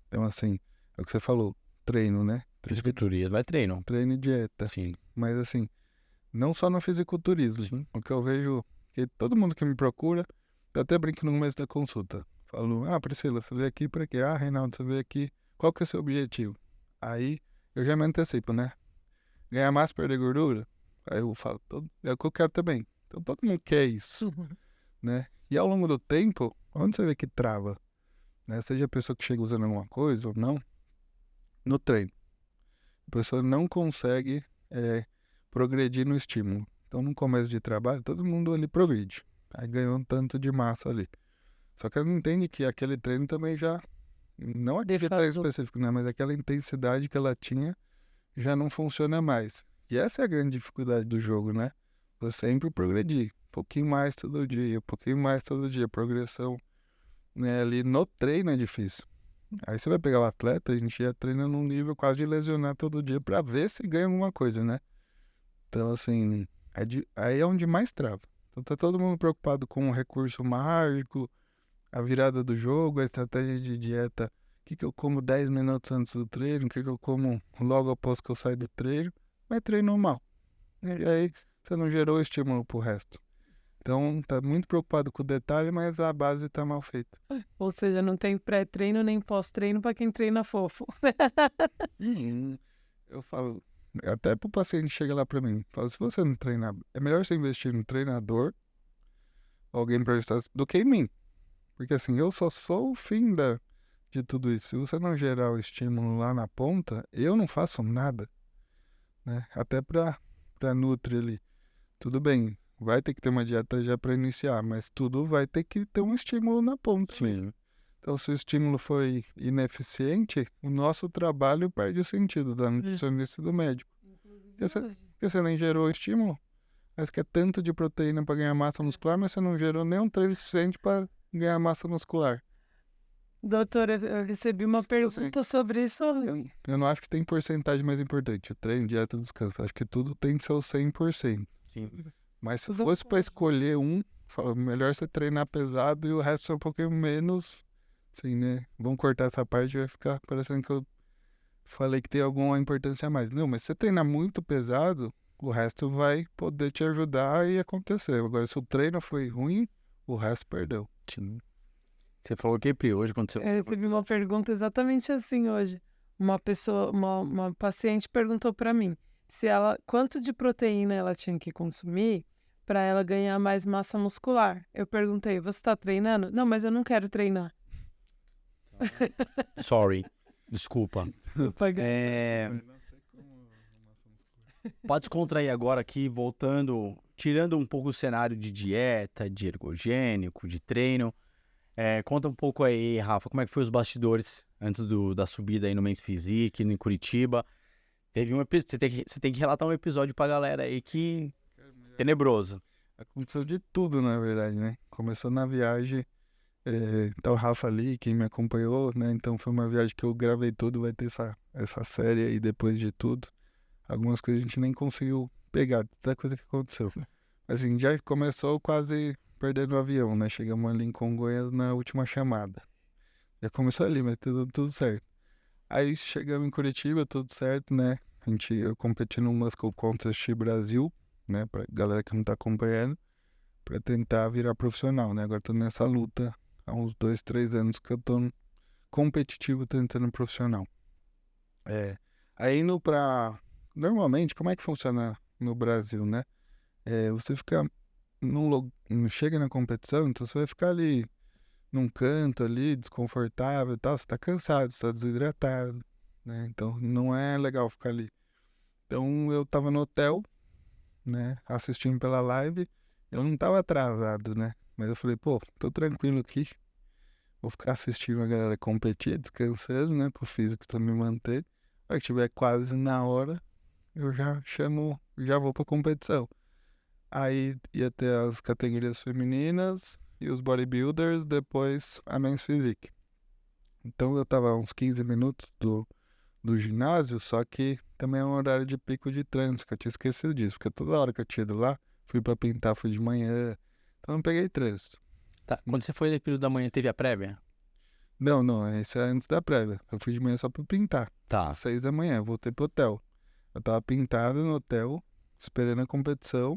Então, assim, é o que você falou, treino, né? Fisiculturismo vai treino. Treino e dieta. Sim. Mas, assim, não só no fisiculturismo. Sim. O que eu vejo que todo mundo que me procura, eu até brinco no começo da consulta. Falo, Priscila, você veio aqui pra quê? Reinaldo, você veio aqui qual que é o seu objetivo? Aí eu já me antecipo, né? Ganhar massa, perder gordura? Aí eu falo, é o que eu quero também. Então todo mundo quer isso, né? E ao longo do tempo, onde você vê que trava? Né? Seja a pessoa que chega usando alguma coisa ou não, no treino. A pessoa não consegue progredir no estímulo. Então no começo de trabalho, todo mundo ali progride. Aí ganhou um tanto de massa ali. Só que ela não entende que aquele treino também já... Não aquele treino específico, né? Mas aquela intensidade que ela tinha já não funciona mais. E essa é a grande dificuldade do jogo, né? Você sempre progredir. Um pouquinho mais todo dia, um pouquinho mais todo dia. Progressão, né? Ali no treino é difícil. Aí você vai pegar o atleta, a gente já treina num nível quase de lesionar todo dia pra ver se ganha alguma coisa, né? Então, assim, aí é onde mais trava. Então tá todo mundo preocupado com o recurso mágico, a virada do jogo, a estratégia de dieta. O que eu como 10 minutos antes do treino, o que eu como logo após que eu saio do treino, mas treinou mal. E aí você não gerou estímulo pro resto. Então tá muito preocupado com o detalhe, mas a base tá mal feita. Ou seja, não tem pré-treino nem pós-treino para quem treina fofo. Eu falo, até pro paciente chega lá pra mim, fala, se você não treinar, é melhor você investir no treinador, alguém pra ajudar, do que em mim. Porque assim, eu só sou o fim de tudo isso. Se você não gerar o estímulo lá na ponta, eu não faço nada, né? Até pra nutri ali. Tudo bem, vai ter que ter uma dieta já para iniciar, mas tudo vai ter que ter um estímulo na ponta. Sim. Então, se o estímulo foi ineficiente, o nosso trabalho perde o sentido da nutricionista e do médico. Porque você nem gerou o estímulo, mas quer tanto de proteína para ganhar massa muscular, mas você não gerou nenhum treino suficiente para ganhar massa muscular. Doutora, eu recebi uma pergunta sobre isso. Eu não acho que tem porcentagem mais importante. O treino, dieta, descanso. Acho que tudo tem que ser o 100%. Sim. Mas se fosse para escolher melhor você treinar pesado e o resto é um pouquinho menos. Assim, né? Vamos cortar essa parte e vai ficar parecendo que eu falei que tem alguma importância a mais. Não, mas se você treinar muito pesado, o resto vai poder te ajudar e acontecer. Agora, se o treino foi ruim, o resto perdeu. Sim. Você falou que hoje aconteceu. Eu recebi uma pergunta exatamente assim hoje. Uma pessoa, uma paciente perguntou para mim quanto de proteína ela tinha que consumir para ela ganhar mais massa muscular. Eu perguntei, você está treinando? Não, mas eu não quero treinar. Sorry, desculpa. Pode descontrair agora aqui, voltando, tirando um pouco o cenário de dieta, de ergogênico, de treino. Conta um pouco aí, Rafa, como é que foi os bastidores antes da subida aí no Men's Physique, em Curitiba. Você tem que relatar um episódio pra galera aí que... tenebroso. Aconteceu de tudo, na verdade, né? Começou na viagem, tá o Rafa ali, quem me acompanhou, né? Então foi uma viagem que eu gravei tudo, vai ter essa série aí depois de tudo. Algumas coisas a gente nem conseguiu pegar, tanta coisa que aconteceu. Assim, já começou quase perdendo o avião, né? Chegamos ali em Congonhas na última chamada. Já começou ali, mas tudo certo. Aí chegamos em Curitiba, tudo certo, né? Eu competi no Muscle Contest Brasil, né? Pra galera que não tá acompanhando, pra tentar virar profissional, né? Agora tô nessa luta há uns 2, 3 anos que eu tô competitivo tentando profissional. Aí indo pra... Normalmente, como é que funciona no Brasil, né? Você fica... chega na competição, então você vai ficar ali num canto ali, desconfortável e tal, você tá cansado, você tá desidratado, né? Então não é legal ficar ali. Então eu tava no hotel, né, assistindo pela live, eu não tava atrasado, né? Mas eu falei, pô, tô tranquilo aqui, vou ficar assistindo a galera competir, descansando, né, pro físico também manter. A hora que tiver quase na hora, eu já vou pra competição. Aí ia ter as categorias femininas e os bodybuilders, depois a Men's Physique. Então eu tava a uns 15 minutos do ginásio, só que também é um horário de pico de trânsito, que eu tinha esquecido disso, porque toda hora que eu tinha ido lá, fui pra pintar, fui de manhã, então não peguei trânsito. Tá. Quando você foi no período da manhã, teve a prévia? Não, esse é antes da prévia. Eu fui de manhã só pra pintar. Tá. Às 6 da manhã, voltei pro hotel. Eu tava pintado no hotel, esperando a competição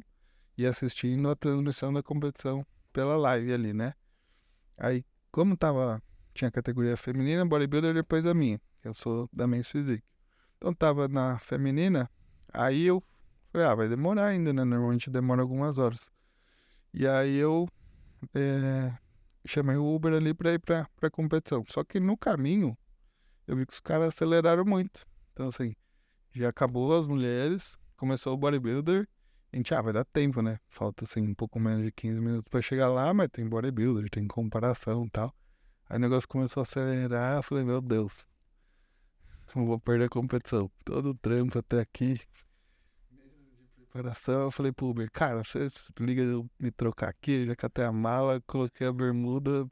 e assistindo a transmissão da competição pela live ali, né? Aí, como tinha a categoria feminina, bodybuilder depois a minha. Eu sou da Men's Physique. Então tava na feminina, aí eu falei, vai demorar ainda, né? Normalmente demora algumas horas. E aí eu chamei o Uber ali pra ir pra competição. Só que no caminho, eu vi que os caras aceleraram muito. Então assim, já acabou as mulheres, começou o bodybuilder. A gente, vai dar tempo, né? Falta assim um pouco menos de 15 minutos pra chegar lá, mas tem bodybuilder, tem comparação e tal. Aí o negócio começou a acelerar, eu falei, meu Deus, não vou perder a competição. Todo o trampo até aqui, meses de preparação. Eu falei pro Uber, cara, você liga eu me trocar aqui, já catei a mala, coloquei a bermuda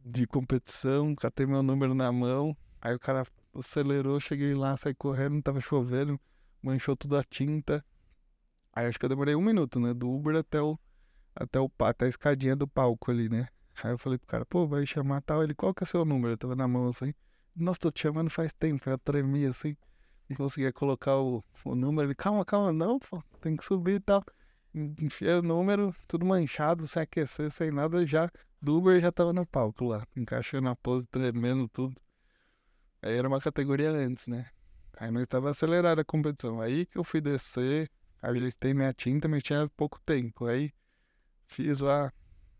de competição, catei meu número na mão. Aí o cara acelerou, cheguei lá, saí correndo, tava chovendo, manchou tudo a tinta. Aí acho que eu demorei 1 minuto, né? Do Uber até a escadinha do palco ali, né? Aí eu falei pro cara, pô, vai chamar tal. Ele, qual que é seu número? Eu tava na mão assim. Nossa, tô te chamando faz tempo. Eu tremia assim. Não conseguia colocar o número. Ele, calma, não, pô, tem que subir e tal. Enfiei o número, tudo manchado, sem aquecer, sem nada. Já do Uber já tava no palco lá, encaixando a pose, tremendo tudo. Aí era uma categoria antes, né? Aí nós tava acelerado a competição. Aí que eu fui descer. Habilitei minha tinta, mas tinha pouco tempo. Aí fiz lá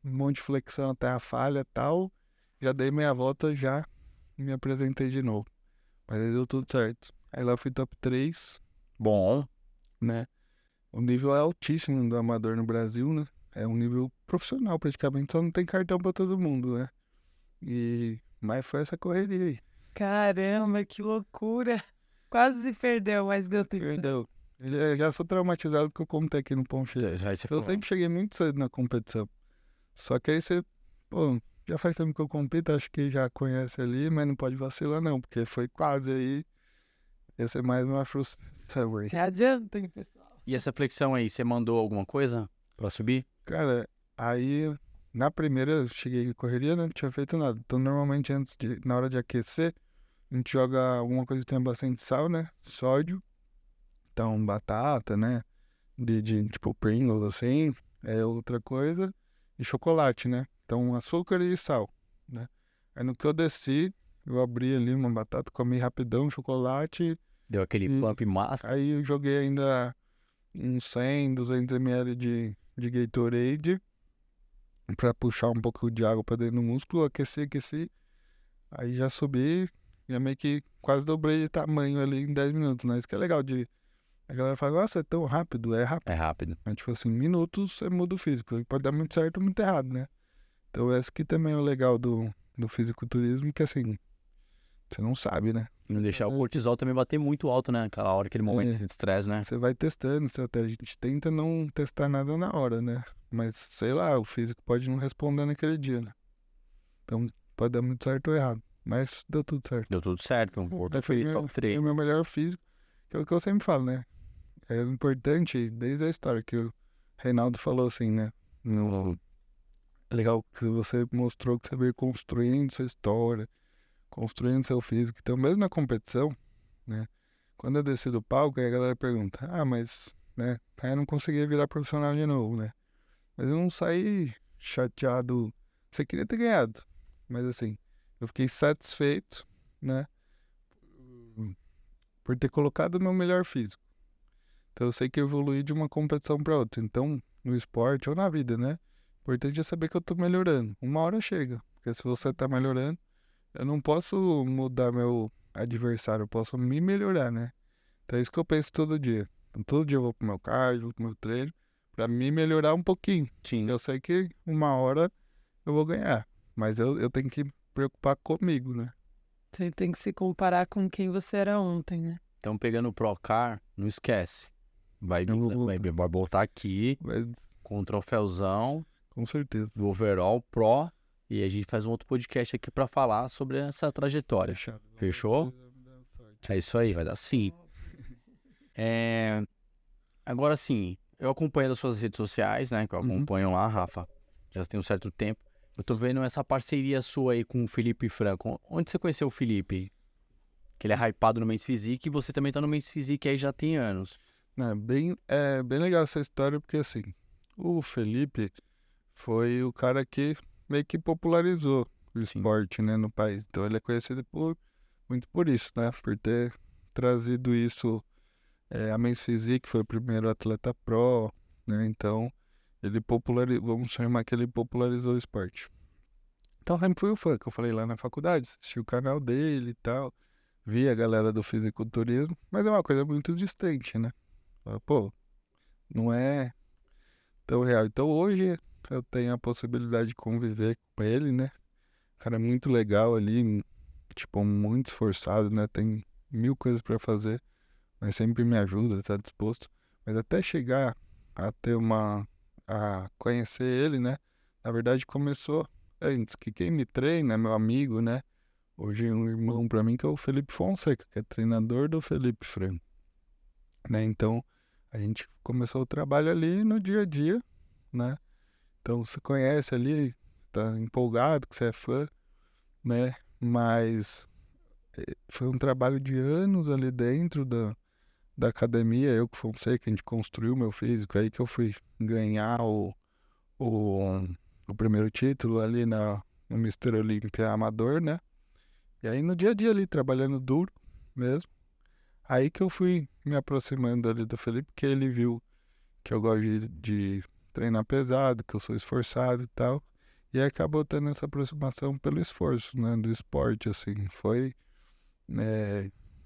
um monte de flexão até a falha e tal. Já dei meia volta, já me apresentei de novo. Mas aí deu tudo certo. Aí lá fui top 3, Bom, né? O nível é altíssimo do amador no Brasil, né? É um nível profissional praticamente, só não tem cartão pra todo mundo, né? Mas foi essa correria aí. Caramba, que loucura. Quase se perdeu, mas deu tempo. Perdeu. Eu já sou traumatizado porque eu contei aqui no Ponche. Eu sempre cheguei muito cedo na competição. Só que aí você, pô, já faz tempo que eu compito, acho que já conhece ali, mas não pode vacilar não, porque foi quase aí. Ia ser mais uma frustração aí. Se adianta, hein, pessoal? E essa flexão aí, você mandou alguma coisa pra subir? Cara, aí na primeira eu cheguei em correria, né? Não tinha feito nada. Então normalmente na hora de aquecer, a gente joga alguma coisa que tenha bastante sal, né? Sódio. Então batata, né? De tipo Pringles assim, é outra coisa. E chocolate, né? Então açúcar e sal, né? Aí no que eu desci, eu abri ali uma batata, comi rapidão, chocolate. Deu aquele pump master. Aí eu joguei ainda uns 100, 200 ml de Gatorade pra puxar um pouco de água pra dentro do músculo, aqueci. Aí já subi, já meio que quase dobrei de tamanho ali em 10 minutos, né? Isso que é legal de... A galera fala, nossa, é tão rápido, é rápido. É rápido. Mas tipo assim, minutos você muda o físico. Pode dar muito certo ou muito errado, né? Então esse aqui também é o legal do fisiculturismo, que assim, você não sabe, né? Não deixar o cortisol também bater muito alto, né? Aquela hora, aquele momento de estresse, né? Você vai testando estratégia. A gente tenta não testar nada na hora, né? Mas, sei lá, o físico pode não responder naquele dia, né? Então pode dar muito certo ou errado. Mas deu tudo certo. Deu tudo certo, um Porto feliz, top 3. Foi o meu melhor físico, que é o que eu sempre falo, né? É importante, desde a história que o Reinaldo falou assim, né? Legal que você mostrou que você veio construindo sua história, construindo seu físico. Então, mesmo na competição, né? Quando eu desci do palco, aí a galera pergunta, mas, né? Aí eu não conseguia virar profissional de novo, né? Mas eu não saí chateado. Você queria ter ganhado, mas assim, eu fiquei satisfeito, né? Por ter colocado o meu melhor físico. Então eu sei que eu evoluí de uma competição para outra. Então, no esporte ou na vida, né? O importante é saber que eu tô melhorando. Uma hora chega. Porque se você tá melhorando, eu não posso mudar meu adversário, eu posso me melhorar, né? Então é isso que eu penso todo dia. Então, todo dia eu vou pro meu cardio, vou pro meu treino, pra me melhorar um pouquinho. Sim. Eu sei que uma hora eu vou ganhar. Mas eu tenho que me preocupar comigo, né? Você tem que se comparar com quem você era ontem, né? Então, pegando o Procar, não esquece. Vai botar aqui Mas, com o troféuzão com certeza. do Overall Pro. E a gente faz um outro podcast aqui pra falar sobre essa trajetória. Fechado. Fechou? É isso aí, vai dar sim. Agora sim, eu acompanho as suas redes sociais, né? Que eu acompanho lá, Rafa. Já tem um certo tempo. Eu tô vendo essa parceria sua aí com o Felipe Franco. Onde você conheceu o Felipe? Que ele é hypado no Men's Physique e você também tá no Men's Physique aí já tem anos. É bem legal essa história, porque assim, o Felipe foi o cara que meio que popularizou o esporte, né, no país. Então ele é conhecido por muito por isso, né? Por ter trazido isso. A Men's Physique foi o primeiro atleta pro, né? Então, ele popularizou, vamos chamar que ele popularizou o esporte. Então, sempre fui o fã, que eu falei lá na faculdade, assisti o canal dele e tal, vi a galera do fisiculturismo, mas é uma coisa muito distante, né? Pô, não é tão real. Então, hoje eu tenho a possibilidade de conviver com ele, né? O cara é muito legal ali, tipo, muito esforçado, né? Tem 1000 coisas pra fazer, mas sempre me ajuda, tá disposto. Mas até chegar a ter a conhecer ele, né? Na verdade começou antes, que quem me treina é meu amigo, né? Hoje é um irmão pra mim que é o Felipe Fonseca, que é treinador do Felipe Franco, né? Então a gente começou o trabalho ali no dia a dia, né? Então você conhece ali, tá empolgado, que você é fã, né? Mas foi um trabalho de anos ali dentro da academia, eu com o Fonseca, a gente construiu meu físico, aí que eu fui ganhar o primeiro título ali no Mr. Olímpia Amador, né? E aí no dia a dia ali, trabalhando duro mesmo, aí que eu fui me aproximando ali do Felipe, que ele viu que eu gosto de treinar pesado, que eu sou esforçado e tal, e aí acabou tendo essa aproximação pelo esforço, né? Do esporte, assim, foi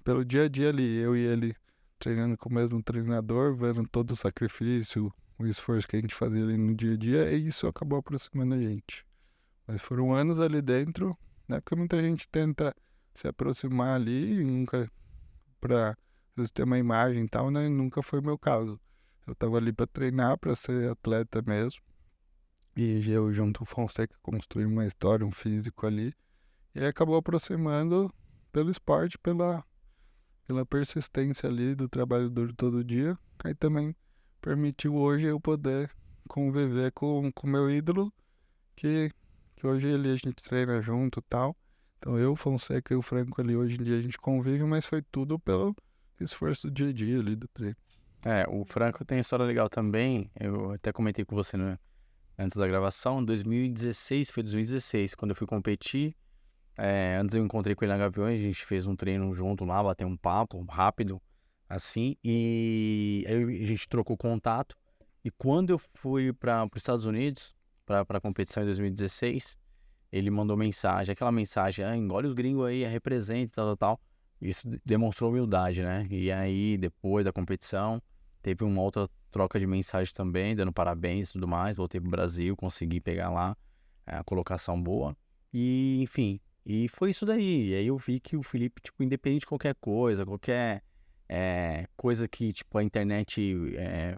pelo dia a dia ali, eu e ele treinando com o mesmo treinador, vendo todo o sacrifício, o esforço que a gente fazia ali no dia a dia, e isso acabou aproximando a gente. Mas foram anos ali dentro, né? Porque muita gente tenta se aproximar ali, e nunca, pra às vezes ter uma imagem e tal, né? Nunca foi o meu caso. Eu tava ali pra treinar, pra ser atleta mesmo, e eu junto com o Fonseca construí uma história, um físico ali, e aí acabou aproximando pelo esporte, pela persistência ali do trabalho duro todo dia, aí também permitiu hoje eu poder conviver com o meu ídolo, que hoje ele a gente treina junto e tal. Então eu, Fonseca e o Franco ali, hoje em dia a gente convive, mas foi tudo pelo esforço do dia a dia ali do treino. O Franco tem história legal também, eu até comentei com você, né, antes da gravação, 2016, quando eu fui competir. Antes eu encontrei com ele na Gaviões, a gente fez um treino junto lá, bateu um papo rápido, assim, e aí a gente trocou contato. E quando eu fui para os Estados Unidos, para a competição em 2016, ele mandou mensagem, aquela mensagem, engole os gringos aí, represente, tal, tal, tal. Isso demonstrou humildade, né? E aí, depois da competição, teve uma outra troca de mensagem também, dando parabéns e tudo mais. Voltei pro Brasil, consegui pegar lá a colocação boa. E, enfim, e foi isso daí. E aí eu vi que o Felipe, tipo, independente de qualquer coisa, qualquer coisa que, tipo, a internet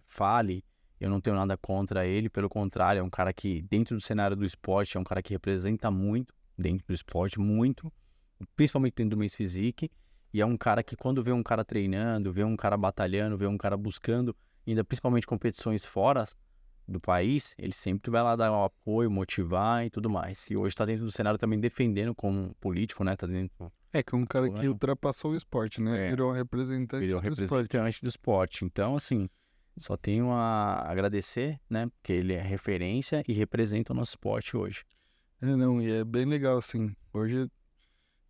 fale, eu não tenho nada contra ele. Pelo contrário, é um cara que, dentro do cenário do esporte, é um cara que representa muito dentro do esporte, muito. Principalmente dentro do Men's Physique. E é um cara que, quando vê um cara treinando, vê um cara batalhando, vê um cara buscando, ainda principalmente competições fora do país, ele sempre vai lá dar um apoio, motivar e tudo mais. E hoje tá dentro do cenário também defendendo como político, né? Tá dentro... Que é um cara que ultrapassou o esporte, né? Virou representante do esporte. Então, assim, só tenho a agradecer, né? Porque ele é referência e representa o nosso esporte hoje. E é bem legal, assim. Hoje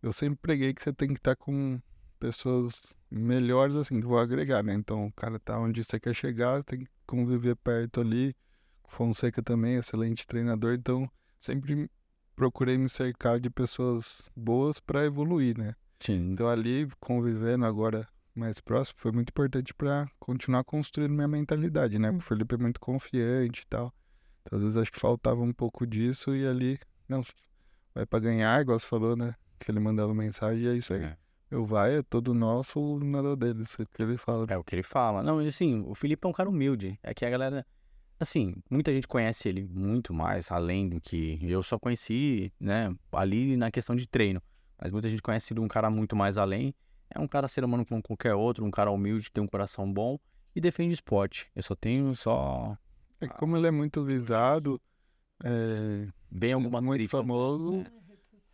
eu sempre preguei que você tem que estar com pessoas melhores, assim, que vão agregar, né? Então, o cara tá onde você quer chegar, tem que conviver perto ali. Fonseca também, excelente treinador, então sempre procurei me cercar de pessoas boas para evoluir, né? Sim. Então ali, convivendo agora mais próximo, foi muito importante para continuar construindo minha mentalidade, né? Porque o Felipe é muito confiante e tal. Então, às vezes acho que faltava um pouco disso e ali, não, vai para ganhar, igual você falou, né? Que ele mandava mensagem e é isso aí. É todo nosso, nada deles, é o que ele fala. É o que ele fala. Não, assim, o Felipe é um cara humilde. É que a galera... Assim, muita gente conhece ele muito mais além do que eu só conheci, né, ali na questão de treino. Mas muita gente conhece ele um cara muito mais além. É um cara ser humano como qualquer outro, um cara humilde, tem um coração bom e defende esporte. Eu só tenho Como ele é muito visado, bem algumas muito críticas, famoso,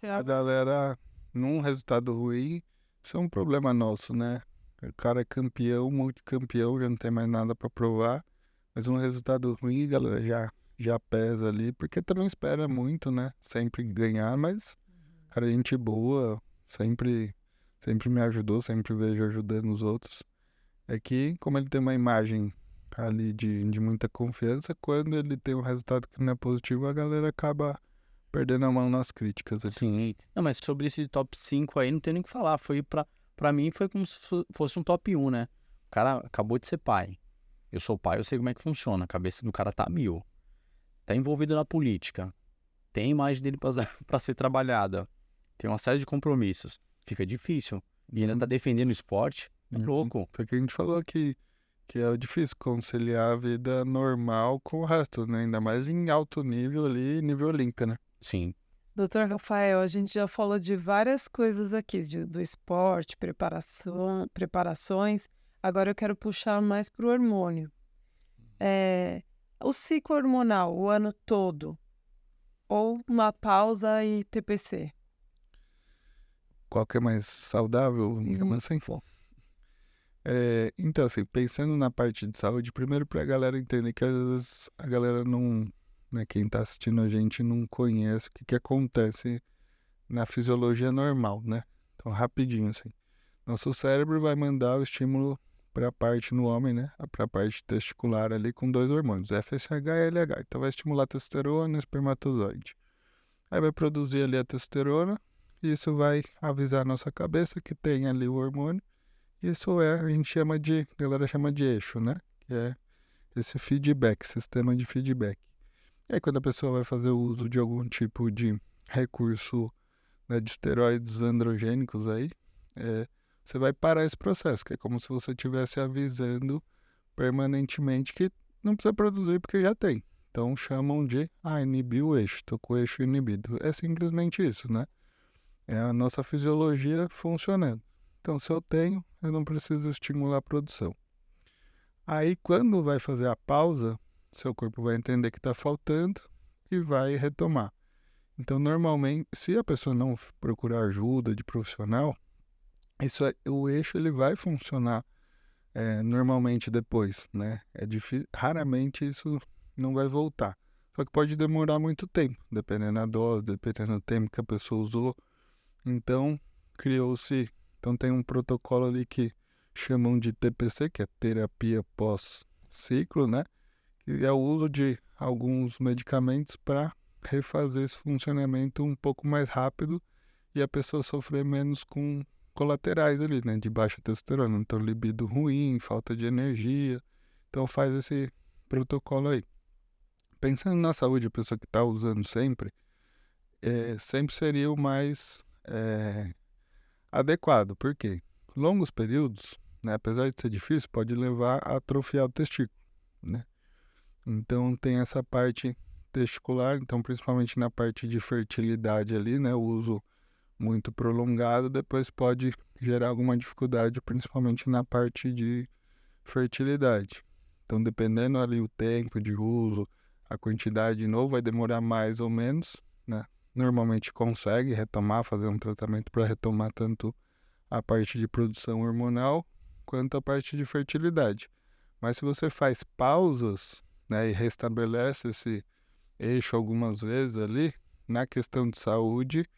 a galera, num resultado ruim, isso é um problema nosso, né? O cara é campeão, multicampeão, já não tem mais nada pra provar. Mas um resultado ruim, galera, já pesa ali, porque também espera muito, né? Sempre ganhar, mas, cara, gente boa, sempre sempre me ajudou, sempre vejo ajudando os outros, é que como ele tem uma imagem ali de muita confiança, quando ele tem um resultado que não é positivo, a galera acaba perdendo a mão nas críticas ali. Sim. Não, mas sobre esse top 5 aí, não tem nem o que falar. Foi pra mim, foi como se fosse um top 1, né? O cara acabou de ser pai. Eu sou pai, eu sei como é que funciona. A cabeça do cara tá a mil. Tá envolvido na política. Tem a imagem dele pra ser trabalhada. Tem uma série de compromissos. Fica difícil. E ainda tá defendendo o esporte. É louco. Foi que a gente falou que é difícil conciliar a vida normal com o resto, né? Ainda mais em alto nível ali, nível olímpico, né? Sim. Doutor Rafael, a gente já falou de várias coisas aqui, do esporte, preparações. Agora eu quero puxar mais para o hormônio. O ciclo hormonal, o ano todo, ou uma pausa e TPC? Qual que é mais saudável, digamos assim? Então, assim, pensando na parte de saúde, primeiro pra galera entender que às vezes a galera não, né, quem tá assistindo a gente não conhece o que acontece na fisiologia normal, né? Então, rapidinho, assim. Nosso cérebro vai mandar o estímulo pra parte no homem, né? Pra parte testicular ali com 2 hormônios, FSH e LH. Então, vai estimular a testosterona e o espermatozoide. Aí vai produzir ali a testosterona e isso vai avisar a nossa cabeça que tem ali o hormônio. Isso a gente chama a galera chama de eixo, né? Que é esse feedback, sistema de feedback. E aí quando a pessoa vai fazer o uso de algum tipo de recurso, né, de esteroides androgênicos aí, você vai parar esse processo, que é como se você estivesse avisando permanentemente que não precisa produzir porque já tem. Então chamam de, inibir o eixo, tô com o eixo inibido. É simplesmente isso, né? É a nossa fisiologia funcionando. Então, se eu tenho, eu não preciso estimular a produção. Aí, quando vai fazer a pausa, seu corpo vai entender que está faltando e vai retomar. Então, normalmente, se a pessoa não procurar ajuda de profissional, o eixo ele vai funcionar normalmente depois, né? É difícil, raramente isso não vai voltar. Só que pode demorar muito tempo, dependendo da dose, dependendo do tempo que a pessoa usou. Então, criou-se... Então tem um protocolo ali que chamam de TPC, que é terapia pós-ciclo, né? Que é o uso de alguns medicamentos para refazer esse funcionamento um pouco mais rápido e a pessoa sofrer menos com colaterais ali, né? De baixa testosterona. Então libido ruim, falta de energia. Então faz esse protocolo aí. Pensando na saúde, a pessoa que está usando sempre seria o mais... adequado, porque longos períodos, né, apesar de ser difícil, pode levar a atrofiar o testículo, né? Então tem essa parte testicular, então principalmente na parte de fertilidade ali, né, o uso muito prolongado depois pode gerar alguma dificuldade, principalmente na parte de fertilidade. Então dependendo ali o tempo de uso, a quantidade de novo vai demorar mais ou menos, né? Normalmente consegue retomar, fazer um tratamento para retomar tanto a parte de produção hormonal quanto a parte de fertilidade. Mas se você faz pausas, né, e restabelece esse eixo algumas vezes ali, na questão de saúde,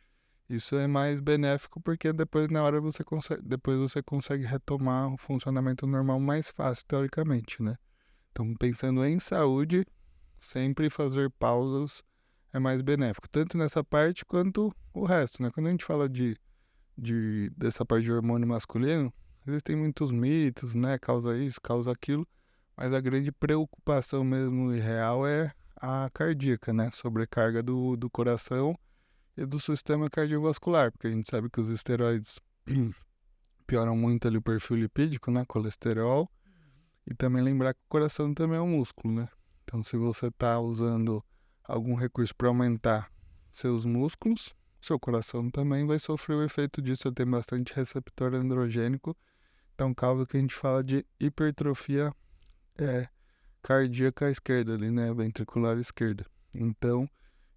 isso é mais benéfico porque depois você consegue retomar o funcionamento normal mais fácil, teoricamente, né? Então, pensando em saúde, sempre fazer pausas é mais benéfico, tanto nessa parte quanto o resto, né? Quando a gente fala dessa parte de hormônio masculino, existem muitos mitos, né? Causa isso, causa aquilo, mas a grande preocupação mesmo e real é a cardíaca, né? Sobrecarga do coração e do sistema cardiovascular, porque a gente sabe que os esteroides pioram muito ali o perfil lipídico, né? Colesterol, e também lembrar que o coração também é um músculo, né? Então, se você está usando algum recurso para aumentar seus músculos, seu coração também vai sofrer o efeito disso. Tem bastante receptor androgênico, então causa que a gente fala de hipertrofia cardíaca esquerda ali, né, ventricular esquerda. Então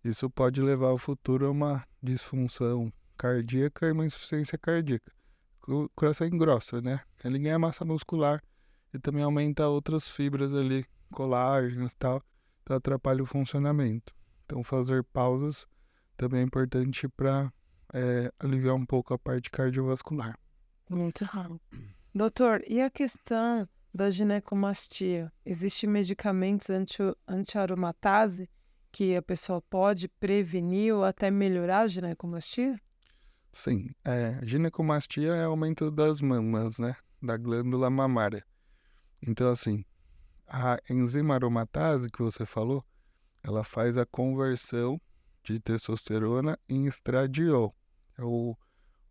isso pode levar ao futuro a uma disfunção cardíaca e uma insuficiência cardíaca. O coração engrossa, né, ele ganha massa muscular e também aumenta outras fibras ali, colágenos e tal, então atrapalha o funcionamento. Então fazer pausas também é importante para aliviar um pouco a parte cardiovascular. Muito raro. Doutor, e a questão da ginecomastia? Existem medicamentos anti-aromatase que a pessoa pode prevenir ou até melhorar a ginecomastia? Sim, ginecomastia é aumento das mamas, né? Da glândula mamária. Então, assim, a enzima aromatase que você falou, ela faz a conversão de testosterona em estradiol. É o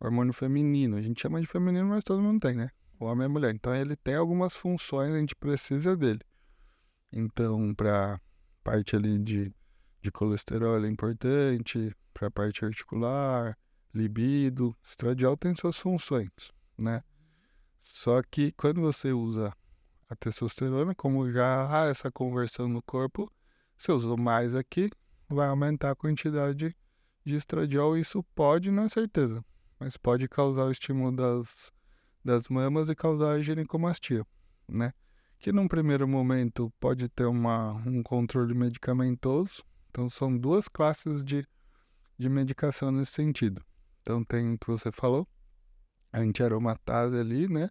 hormônio feminino. A gente chama de feminino, mas todo mundo tem, né? O homem e a mulher. Então, ele tem algumas funções, a gente precisa dele. Então, para parte ali de colesterol ele é importante, para a parte articular, libido, estradiol tem suas funções, né? Só que quando você usa a testosterona, como já há essa conversão no corpo, você usou mais aqui, vai aumentar a quantidade de estradiol. Isso pode, não é certeza, mas pode causar o estímulo das mamas e causar a ginecomastia, né? Que num primeiro momento pode ter um controle medicamentoso. Então são duas classes de medicação nesse sentido. Então tem o que você falou, a anti-aromatase ali, né?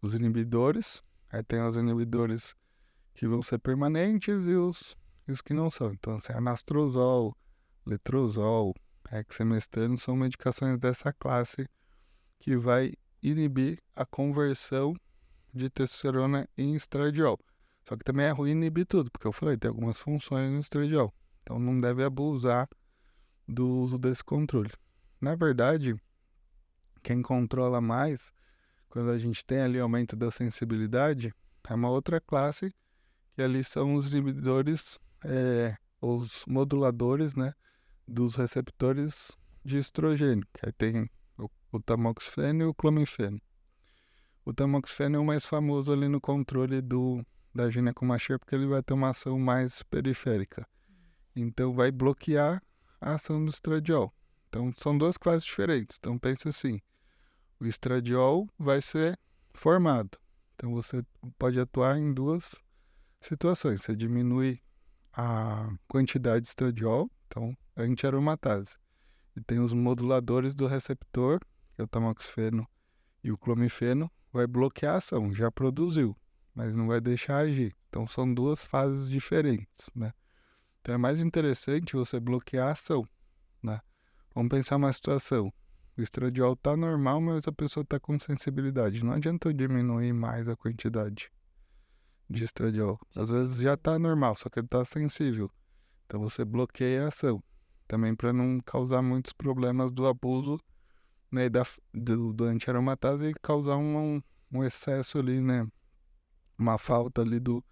Os inibidores. Aí tem os inibidores que vão ser permanentes e os que não são. Então, assim, anastrozol, letrozol, hexamestano são medicações dessa classe que vai inibir a conversão de testosterona em estradiol. Só que também é ruim inibir tudo, porque eu falei, tem algumas funções no estradiol. Então não deve abusar do uso desse controle. Na verdade, quem controla mais, quando a gente tem ali aumento da sensibilidade, é uma outra classe, que ali são os inibidores, os moduladores, né, dos receptores de estrogênio, que aí tem o tamoxifeno e o clomifeno. O tamoxifeno é o mais famoso ali no controle da ginecomastia, porque ele vai ter uma ação mais periférica. Então vai bloquear a ação do estradiol. Então são duas classes diferentes. Então pensa assim, o estradiol vai ser formado. Então você pode atuar em duas situações. Você diminui a quantidade de estradiol, então anti-aromatase. E tem os moduladores do receptor, que é o tamoxifeno e o clomifeno, vai bloquear a ação. Já produziu, mas não vai deixar agir. Então são duas fases diferentes, né? Então é mais interessante você bloquear a ação, né? Vamos pensar uma situação. O estradiol está normal, mas a pessoa está com sensibilidade. Não adianta eu diminuir mais a quantidade de estradiol. Às vezes já está normal, só que ele está sensível. Então você bloqueia a ação. Também para não causar muitos problemas do abuso, né, do anti-aromatase e causar um excesso ali, né? Uma falta ali do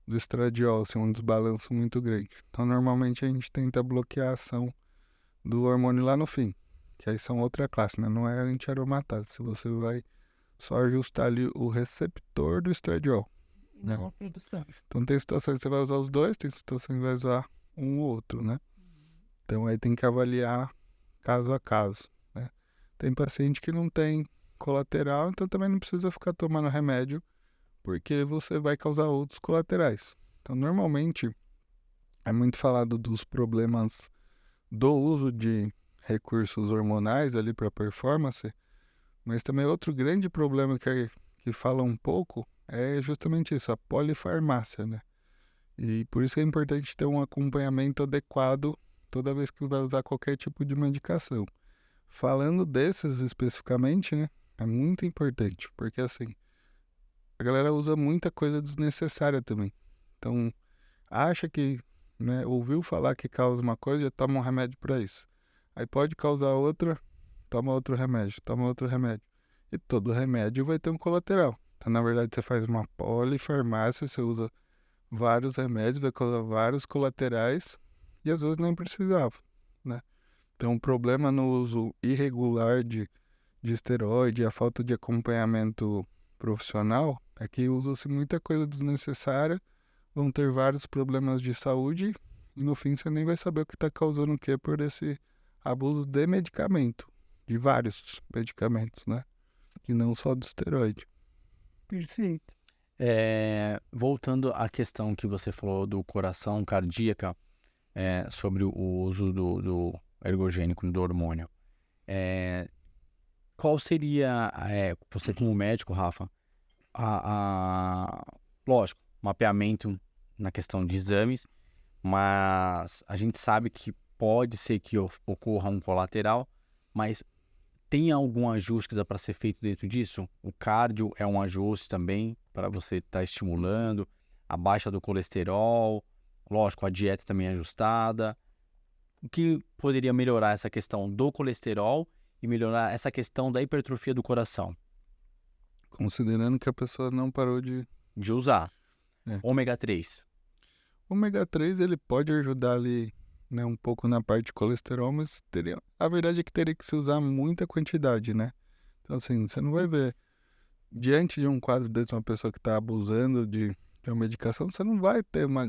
estradiol, assim, um desbalanço muito grande. Então, normalmente a gente tenta bloquear a ação do hormônio lá no fim, que aí são outra classe, né? Não é anti-aromatase. Se você vai só ajustar ali o receptor do estradiol, né? Não a produção. Então, tem situações que você vai usar os dois, tem situações que vai usar um ou outro, né? Então, aí tem que avaliar caso a caso, né? Tem paciente que não tem colateral, então também não precisa ficar tomando remédio, porque você vai causar outros colaterais. Então, normalmente, é muito falado dos problemas do uso de recursos hormonais ali para performance, mas também outro grande problema que fala um pouco é justamente isso, a polifarmácia, né? E por isso é importante ter um acompanhamento adequado toda vez que vai usar qualquer tipo de medicação. Falando desses especificamente, né, é muito importante, porque assim, a galera usa muita coisa desnecessária também. Então, acha que, né, ouviu falar que causa uma coisa, já toma um remédio para isso. Aí pode causar outra, toma outro remédio, toma outro remédio. E todo remédio vai ter um colateral. Então, na verdade, você faz uma polifarmácia, você usa vários remédios, vai causar vários colaterais e às vezes nem precisava, né? Então, o problema no uso irregular de esteroide, a falta de acompanhamento profissional, é que usa-se muita coisa desnecessária, vão ter vários problemas de saúde e no fim você nem vai saber o que está causando o que por esse abuso de medicamento, de vários medicamentos, né? E não só do esteroide. Perfeito. Voltando à questão que você falou do coração, cardíaca, sobre o uso do ergogênico, do hormônio. qual seria, você como médico, Rafa, lógico, mapeamento na questão de exames, mas a gente sabe que pode ser que ocorra um colateral, mas tem algum ajuste que dá para ser feito dentro disso? O cardio é um ajuste também para você estar estimulando, a baixa do colesterol, lógico, a dieta também é ajustada. O que poderia melhorar essa questão do colesterol e melhorar essa questão da hipertrofia do coração? Considerando que a pessoa não parou de usar. É. Ômega 3. O ômega 3 ele pode ajudar ali, né, um pouco na parte de colesterol, mas a verdade é que teria que se usar muita quantidade, né? Então, assim, você não vai ver, diante de um quadro desse, uma pessoa que está abusando de uma medicação, você não vai ter uma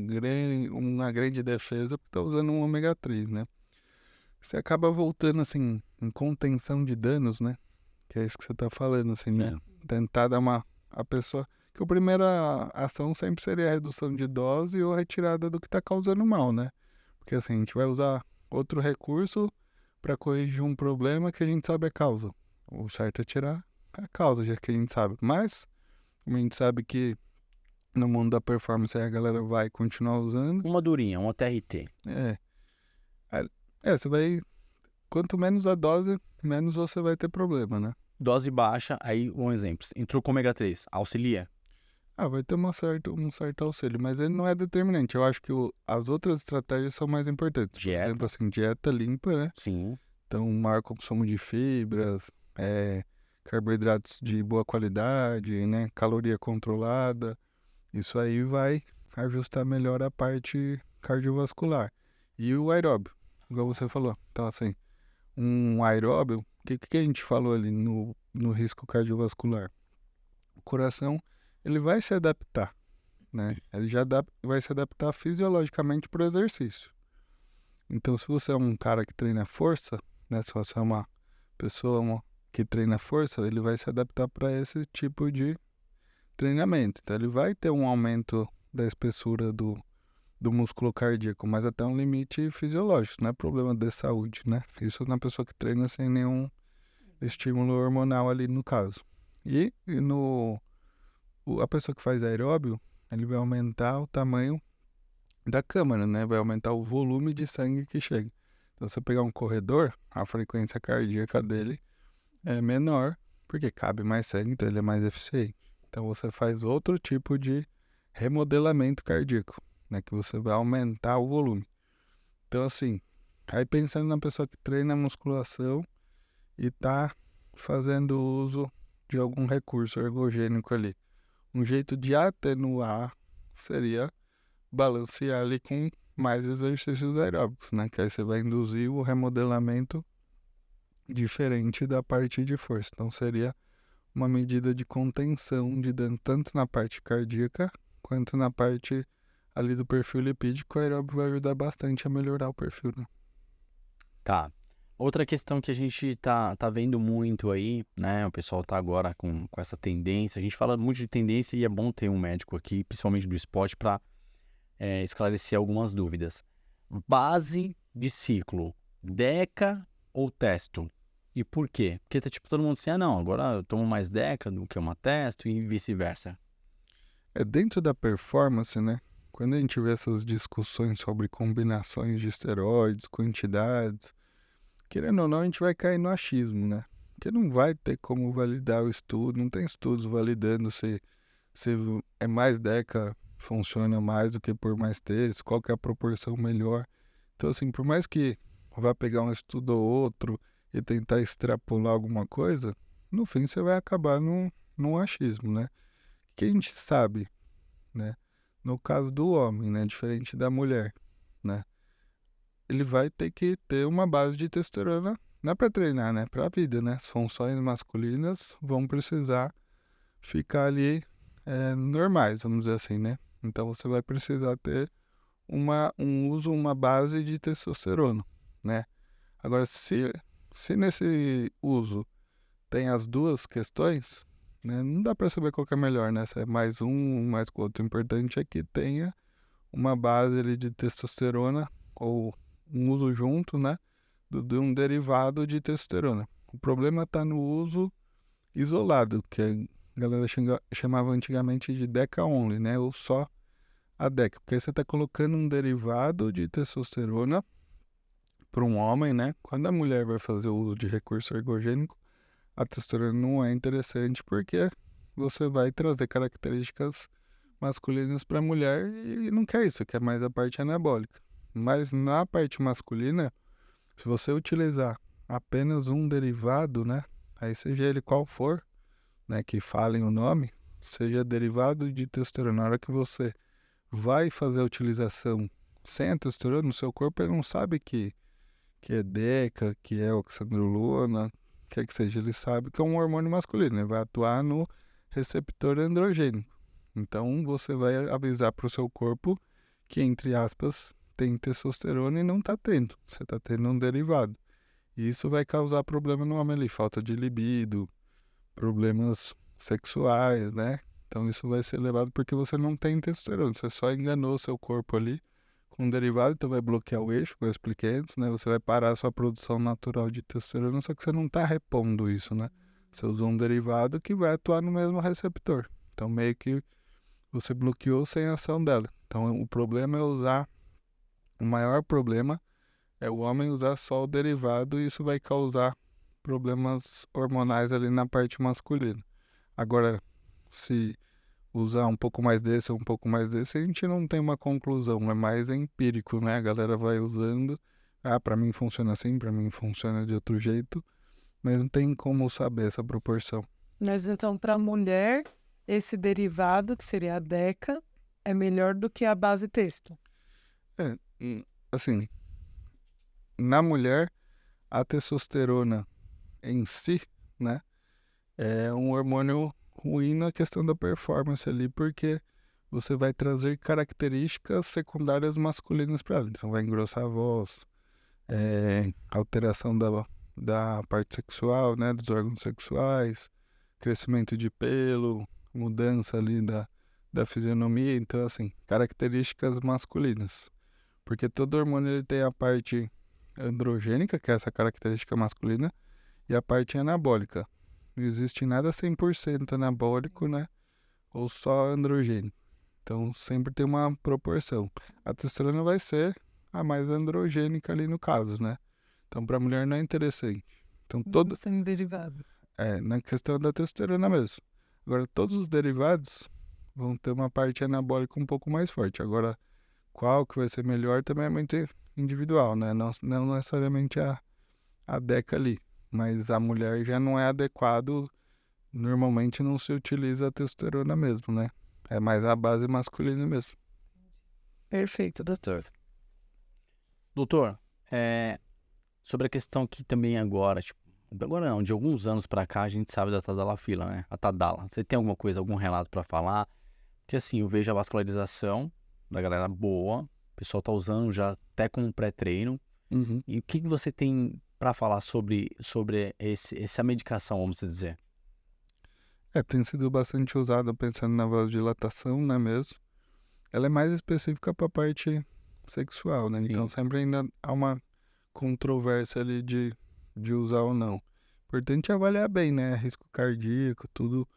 grande defesa porque está usando um ômega 3, né? Você acaba voltando, assim, em contenção de danos, né? Que é isso que você está falando, assim, né? Tentar dar a pessoa... Que a primeira ação sempre seria a redução de dose ou a retirada do que está causando mal, né? Porque assim, a gente vai usar outro recurso para corrigir um problema que a gente sabe a causa. O certo é tirar a causa, já que a gente sabe. Mas, como a gente sabe que no mundo da performance a galera vai continuar usando... Uma durinha, uma TRT. Você vai... Quanto menos a dose, menos você vai ter problema, né? Dose baixa, aí um exemplo. Entrou com ômega 3, auxilia? Vai ter um certo auxílio, mas ele não é determinante. Eu acho que as outras estratégias são mais importantes. Dieta. Por exemplo, assim, dieta limpa, né? Sim. Então, maior consumo de fibras, carboidratos de boa qualidade, né? Caloria controlada. Isso aí vai ajustar melhor a parte cardiovascular. E o aeróbio, igual você falou. Então, assim, um aeróbio, o que a gente falou ali no risco cardiovascular? O coração, ele vai se adaptar, né? Ele já vai se adaptar fisiologicamente para o exercício. Então, se você é um cara que treina força, né? Se você é uma pessoa que treina força, ele vai se adaptar para esse tipo de treinamento. Então, ele vai ter um aumento da espessura do músculo cardíaco, mas até um limite fisiológico, não é problema de saúde, né? Isso na pessoa que treina sem nenhum estímulo hormonal ali no caso. E a pessoa que faz aeróbio, ele vai aumentar o tamanho da câmara, né? Vai aumentar o volume de sangue que chega. Então, se você pegar um corredor, a frequência cardíaca dele é menor, porque cabe mais sangue, então ele é mais eficiente. Então, você faz outro tipo de remodelamento cardíaco, né? Que você vai aumentar o volume. Então, assim, aí pensando na pessoa que treina musculação e tá fazendo uso de algum recurso ergogênico ali. Um jeito de atenuar seria balancear ali com mais exercícios aeróbicos, né? Que aí você vai induzir o remodelamento diferente da parte de força. Então seria uma medida de contenção de dano tanto na parte cardíaca quanto na parte ali do perfil lipídico. O aeróbico vai ajudar bastante a melhorar o perfil, né? Tá. Outra questão que a gente tá vendo muito aí, né? O pessoal tá agora com essa tendência. A gente fala muito de tendência e é bom ter um médico aqui, principalmente do esporte, para esclarecer algumas dúvidas. Base de ciclo, DECA ou testo? E por quê? Porque tá tipo todo mundo assim, não, agora eu tomo mais DECA do que uma testo e vice-versa. Dentro da performance, né? Quando a gente vê essas discussões sobre combinações de esteroides, quantidades, querendo ou não, a gente vai cair no achismo, né? Porque não vai ter como validar o estudo, não tem estudos validando se é mais DECA funciona mais do que por mais texto, qual que é a proporção melhor. Então, assim, por mais que vá pegar um estudo ou outro e tentar extrapolar alguma coisa, no fim você vai acabar num achismo, né? O que a gente sabe, né? No caso do homem, né? Diferente da mulher, né? Ele vai ter que ter uma base de testosterona, não é para treinar, né? Para a vida, né? As funções masculinas vão precisar ficar ali normais, vamos dizer assim, né? Então você vai precisar ter uma base de testosterona, né? Agora, se nesse uso tem as duas questões, né? Não dá para saber qual que é melhor, né? Se é mais mais que o outro. O importante é que tenha uma base ali de testosterona ou um uso junto, né, de um derivado de testosterona. O problema está no uso isolado, que a galera chamava antigamente de Deca Only, né? Ou só a Deca. Porque aí você está colocando um derivado de testosterona para um homem, né? Quando a mulher vai fazer o uso de recurso ergogênico, a testosterona não é interessante porque você vai trazer características masculinas para a mulher e não quer isso, quer mais a parte anabólica. Mas na parte masculina, se você utilizar apenas um derivado, né? Aí seja ele qual for, né? Que falem o nome, seja derivado de testosterona. Na hora que você vai fazer a utilização sem a testosterona, no seu corpo ele não sabe que é DECA, que é oxandrolona, quer que seja, ele sabe que é um hormônio masculino, ele vai atuar no receptor androgênico. Então você vai avisar para o seu corpo que, entre aspas, tem testosterona e não está tendo. Você está tendo um derivado. E isso vai causar problema no homem ali, falta de libido, problemas sexuais, né? Então isso vai ser levado porque você não tem testosterona, você só enganou o seu corpo ali com um derivado, então vai bloquear o eixo, como eu expliquei antes, né? Você vai parar a sua produção natural de testosterona, só que você não está repondo isso, né? Você usou um derivado que vai atuar no mesmo receptor. Então meio que você bloqueou sem a ação dela. Então o problema é usar, o maior problema é o homem usar só o derivado e isso vai causar problemas hormonais ali na parte masculina. Agora, se usar um pouco mais desse ou um pouco mais desse, a gente não tem uma conclusão, é mais empírico, né? A galera vai usando, pra mim funciona assim, pra mim funciona de outro jeito, mas não tem como saber essa proporção. Mas então, para a mulher, esse derivado, que seria a DECA, é melhor do que a base testo. Assim, na mulher, a testosterona em si, né, é um hormônio ruim na questão da performance ali, porque você vai trazer características secundárias masculinas para ela. Então vai engrossar a voz, alteração da parte sexual, né, dos órgãos sexuais, crescimento de pelo, mudança ali da fisionomia. Então, assim, características masculinas. Porque todo hormônio ele tem a parte androgênica, que é essa característica masculina, e a parte anabólica. Não existe nada 100% anabólico, né? Ou só androgênico. Então, sempre tem uma proporção. A testosterona vai ser a mais androgênica ali no caso, né? Então, para a mulher não é interessante. Então, todo... Sem derivado. na questão da testosterona mesmo. Agora, todos os derivados vão ter uma parte anabólica um pouco mais forte. Agora, qual que vai ser melhor também é muito individual, né? Não necessariamente a DECA ali. Mas a mulher já não é adequado, normalmente não se utiliza a testosterona mesmo, né? É mais a base masculina mesmo. Perfeito, doutor. Doutor, sobre a questão que também agora, agora não, de alguns anos pra cá a gente sabe da Tadalafila, né? A Tadala. Você tem alguma coisa, algum relato pra falar? Porque assim, eu vejo a vascularização da galera boa, o pessoal tá usando já até como pré-treino. Uhum. E o que você tem para falar sobre essa medicação, vamos dizer? Tem sido bastante usada pensando na vasodilatação, né, mesmo. Ela é mais específica para a parte sexual, né? Sim. Então sempre ainda há uma controvérsia ali de usar ou não. Importante é avaliar bem, né? Risco cardíaco, tudo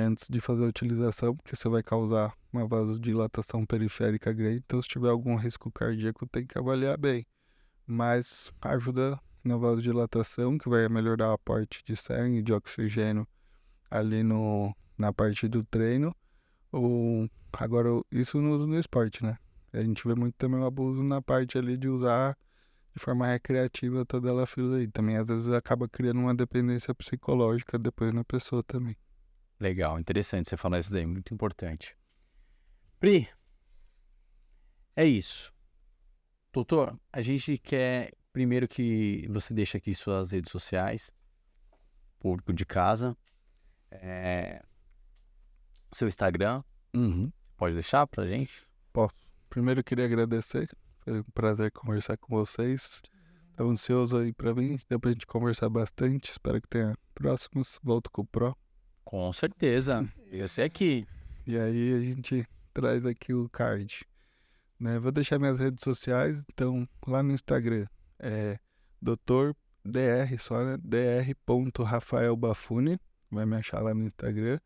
antes de fazer a utilização, porque você vai causar uma vasodilatação periférica grande. Então, se tiver algum risco cardíaco, tem que avaliar bem. Mas ajuda na vasodilatação, que vai melhorar o aporte de sangue, de oxigênio ali na parte do treino. Agora, isso no uso no esporte, né? A gente vê muito também o abuso na parte ali de usar de forma recreativa a Tadalafila aí. Também, às vezes, acaba criando uma dependência psicológica depois na pessoa também. Legal, interessante você falar isso daí, muito importante. Pri, é isso. Doutor, a gente quer primeiro que você deixe aqui suas redes sociais, público de casa, seu Instagram, pode deixar pra gente? Posso. Primeiro eu queria agradecer, foi um prazer conversar com vocês. Estou ansioso aí pra mim, deu pra gente conversar bastante, espero que tenha próximos, volto com o Pro. Com certeza, esse aqui. E aí a gente traz aqui o card. Né? Vou deixar minhas redes sociais, então lá no Instagram é Dr. DR só, né? dr.rafaelbafuni, vai me achar lá no Instagram.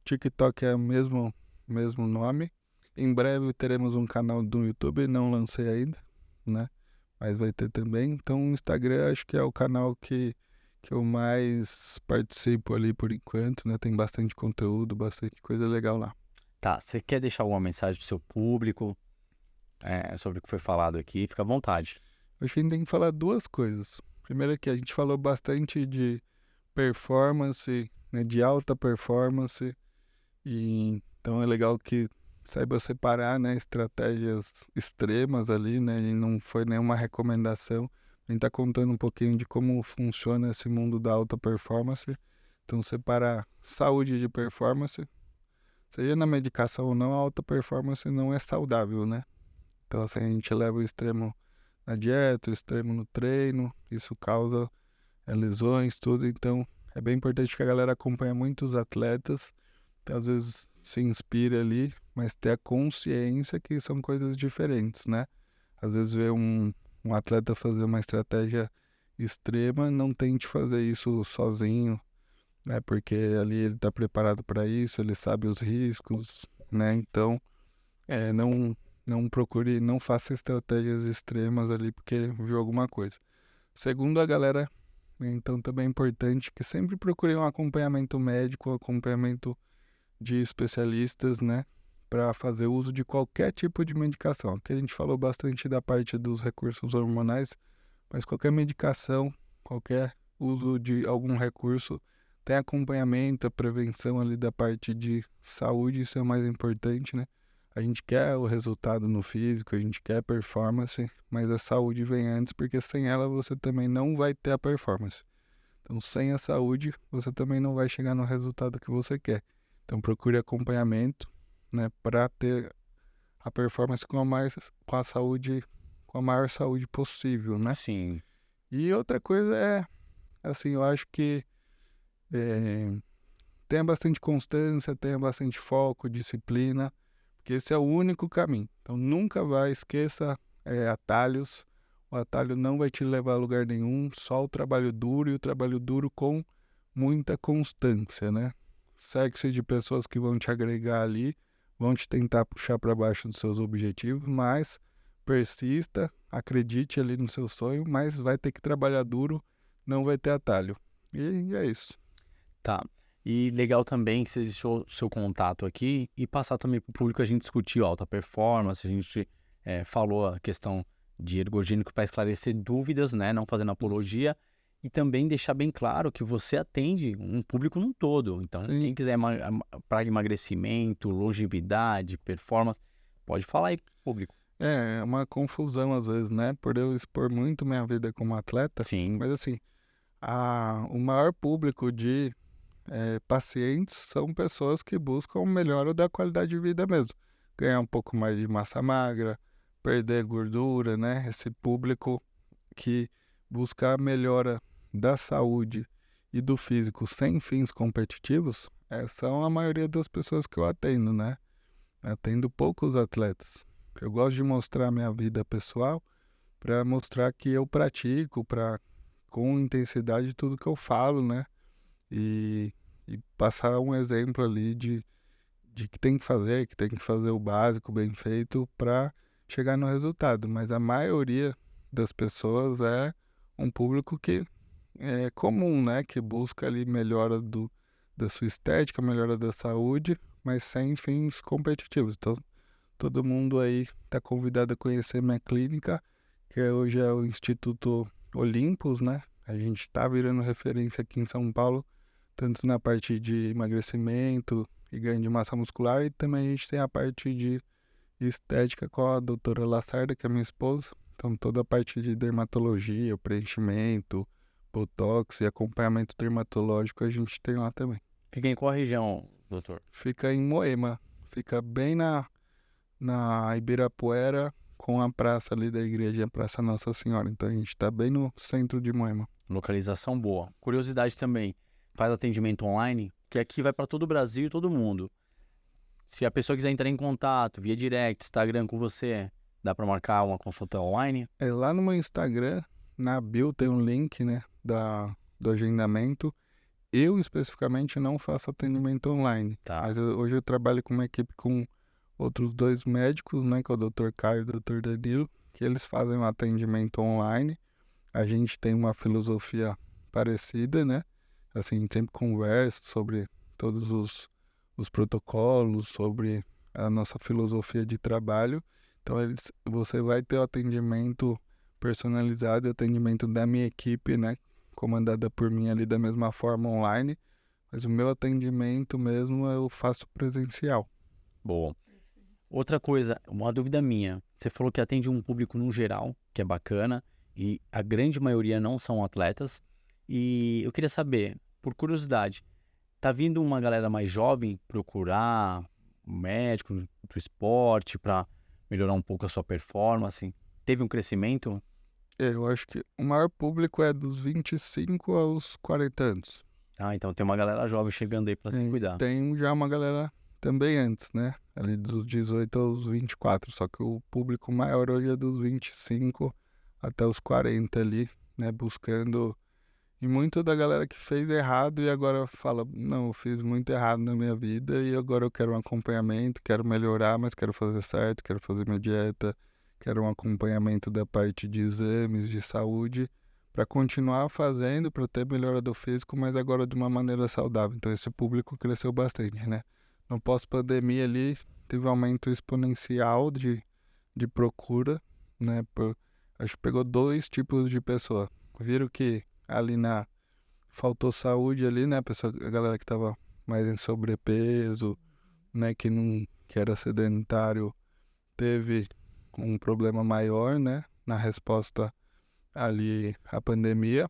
TikTok é o mesmo nome. Em breve teremos um canal do YouTube, não lancei ainda, né? Mas vai ter também. Então o Instagram acho que é o canal que eu mais participo ali por enquanto, né? Tem bastante conteúdo, bastante coisa legal lá. Tá, você quer deixar alguma mensagem pro seu público sobre o que foi falado aqui? Fica à vontade. Acho que a gente tem que falar duas coisas. Primeiro é que a gente falou bastante de performance, né? De alta performance. E então é legal que saiba separar, né, estratégias extremas ali, né, e não foi nenhuma recomendação. A gente tá contando um pouquinho de como funciona esse mundo da alta performance. Então separar saúde de performance, seja na medicação ou não, a alta performance não é saudável, né? Então assim, a gente leva o extremo na dieta, o extremo no treino, isso causa lesões, tudo. Então é bem importante que a galera acompanhe muitos atletas, às vezes se inspira ali, mas ter a consciência que são coisas diferentes, né? Às vezes ver um atleta fazer uma estratégia extrema, não tente fazer isso sozinho, né? Porque ali ele está preparado para isso, ele sabe os riscos, né? Então, não procure, não faça estratégias extremas ali porque viu alguma coisa. Segundo a galera, então também é importante que sempre procure um acompanhamento médico, um acompanhamento de especialistas, né, para fazer uso de qualquer tipo de medicação. Aqui a gente falou bastante da parte dos recursos hormonais, mas qualquer medicação, qualquer uso de algum recurso, tem acompanhamento, a prevenção ali da parte de saúde, isso é o mais importante, né? A gente quer o resultado no físico, a gente quer performance, mas a saúde vem antes, porque sem ela você também não vai ter a performance. Então, sem a saúde, você também não vai chegar no resultado que você quer. Então procure acompanhamento, né, para ter a performance com a maior saúde possível, né? Sim. E outra coisa é, assim, eu acho que tenha bastante constância, tenha bastante foco, disciplina, porque esse é o único caminho. Então nunca esqueça atalhos. O atalho não vai te levar a lugar nenhum, só o trabalho duro, e o trabalho duro com muita constância, né? Cerque-se de pessoas que vão te agregar ali, vão te tentar puxar para baixo dos seus objetivos, mas persista, acredite ali no seu sonho, mas vai ter que trabalhar duro, não vai ter atalho. E é isso. Tá. E legal também que você deixou seu contato aqui e passar também para o público a gente discutiu alta performance, a gente falou a questão de ergogênico para esclarecer dúvidas, né? Não fazendo apologia. E também deixar bem claro que você atende um público num todo. Então, Sim. quem quiser para emagrecimento, longevidade, performance, pode falar aí pro público. É uma confusão às vezes, né? Por eu expor muito minha vida como atleta. Sim. Mas assim, o maior público de pacientes são pessoas que buscam melhora da qualidade de vida mesmo. Ganhar um pouco mais de massa magra, perder gordura, né? Esse público que busca a melhora da saúde e do físico sem fins competitivos, são a maioria das pessoas que eu atendo, né? Atendo poucos atletas. Eu gosto de mostrar minha vida pessoal para mostrar que eu pratico com intensidade tudo que eu falo, né? E passar um exemplo ali de que tem que fazer o básico bem feito para chegar no resultado. Mas a maioria das pessoas é um público que é comum, né? Que busca ali melhora da sua estética, melhora da saúde, mas sem fins competitivos. Então, todo mundo aí está convidado a conhecer minha clínica, que hoje é o Instituto Olympus, né? A gente está virando referência aqui em São Paulo, tanto na parte de emagrecimento e ganho de massa muscular, e também a gente tem a parte de estética com a doutora Lacerda, que é minha esposa. Então toda a parte de dermatologia, preenchimento, botox e acompanhamento dermatológico a gente tem lá também. Fica em qual região, doutor? Fica em Moema, fica bem na Ibirapuera, com a praça ali da igreja, a Praça Nossa Senhora. Então a gente está bem no centro de Moema. Localização boa. Curiosidade também, faz atendimento online, que aqui vai para todo o Brasil e todo mundo. Se a pessoa quiser entrar em contato, via direct, Instagram com você, dá para marcar uma consulta online? Lá no meu Instagram, na bio tem um link, né, do agendamento. Eu, especificamente, não faço atendimento online. Tá. Mas hoje eu trabalho com uma equipe com outros 2 médicos, né? Que é o Dr. Caio e o Dr. Danilo, que eles fazem um atendimento online. A gente tem uma filosofia parecida, né? Assim, a gente sempre conversa sobre todos os protocolos, sobre a nossa filosofia de trabalho. Então, você vai ter o atendimento personalizado, o atendimento da minha equipe, né? Comandada por mim ali da mesma forma online. Mas o meu atendimento mesmo eu faço presencial. Boa. Outra coisa, uma dúvida minha. Você falou que atende um público no geral, que é bacana, e a grande maioria não são atletas. E eu queria saber, por curiosidade, tá vindo uma galera mais jovem procurar um médico pro esporte, para melhorar um pouco a sua performance? Teve um crescimento? Eu acho que o maior público é dos 25 aos 40 anos. Ah, então tem uma galera jovem chegando aí para se cuidar. Tem já uma galera também antes, né? Ali dos 18 aos 24. Só que o público maior hoje é dos 25 até os 40 ali, né? Buscando. E muito da galera que fez errado e agora fala, não, eu fiz muito errado na minha vida e agora eu quero um acompanhamento, quero melhorar, mas quero fazer certo, quero fazer minha dieta, quero um acompanhamento da parte de exames, de saúde, para continuar fazendo, para ter melhora do físico, mas agora de uma maneira saudável. Então esse público cresceu bastante, né? No pós-pandemia ali, teve um aumento exponencial de procura, né? Acho que pegou 2 tipos de pessoa. Viram que ali faltou saúde ali, né? A galera que tava mais em sobrepeso, né? Que era sedentário, teve um problema maior, né? Na resposta ali à pandemia.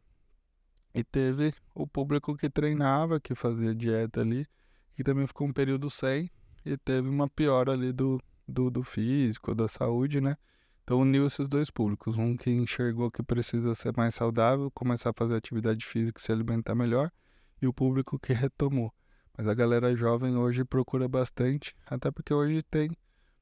E teve o público que treinava, que fazia dieta ali, que também ficou um período sem e teve uma piora ali do físico, da saúde, né? Então uniu esses 2 públicos, um que enxergou que precisa ser mais saudável, começar a fazer atividade física e se alimentar melhor, e o público que retomou. Mas a galera jovem hoje procura bastante, até porque hoje tem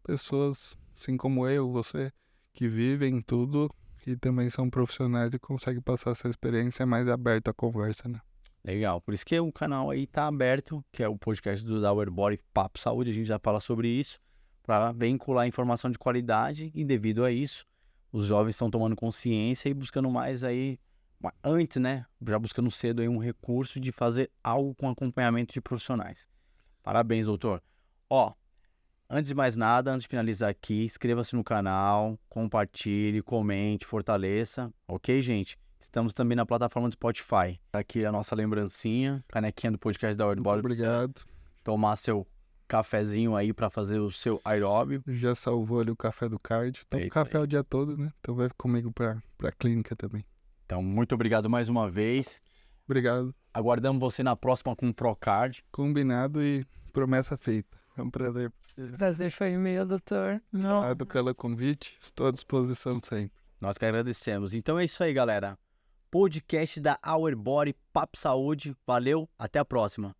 pessoas, assim como eu, você, que vivem tudo e também são profissionais e conseguem passar essa experiência mais aberta à conversa, né? Legal, por isso que o canal aí tá aberto, que é o podcast do Our Body Papo Saúde, a gente já fala sobre isso, para vincular informação de qualidade e devido a isso, os jovens estão tomando consciência e buscando mais aí, antes, né, já buscando cedo aí um recurso de fazer algo com acompanhamento de profissionais. Parabéns, doutor. Ó, antes de mais nada, antes de finalizar aqui, inscreva-se no canal, compartilhe, comente, fortaleça, ok, gente? Estamos também na plataforma do Spotify. Aqui a nossa lembrancinha, canequinha do podcast da Our Body. Muito obrigado. Tomar seu cafezinho aí para fazer o seu aeróbio. Já salvou ali o café do cardio. Então, café o dia todo, né? Então vai comigo pra clínica também. Então, muito obrigado mais uma vez. Obrigado. Aguardamos você na próxima com o Procard. Combinado e promessa feita. É um prazer. Prazer foi meu, doutor. Obrigado pelo convite. Estou à disposição sempre. Nós que agradecemos. Então é isso aí, galera. Podcast da Our Body Papo Saúde. Valeu, até a próxima.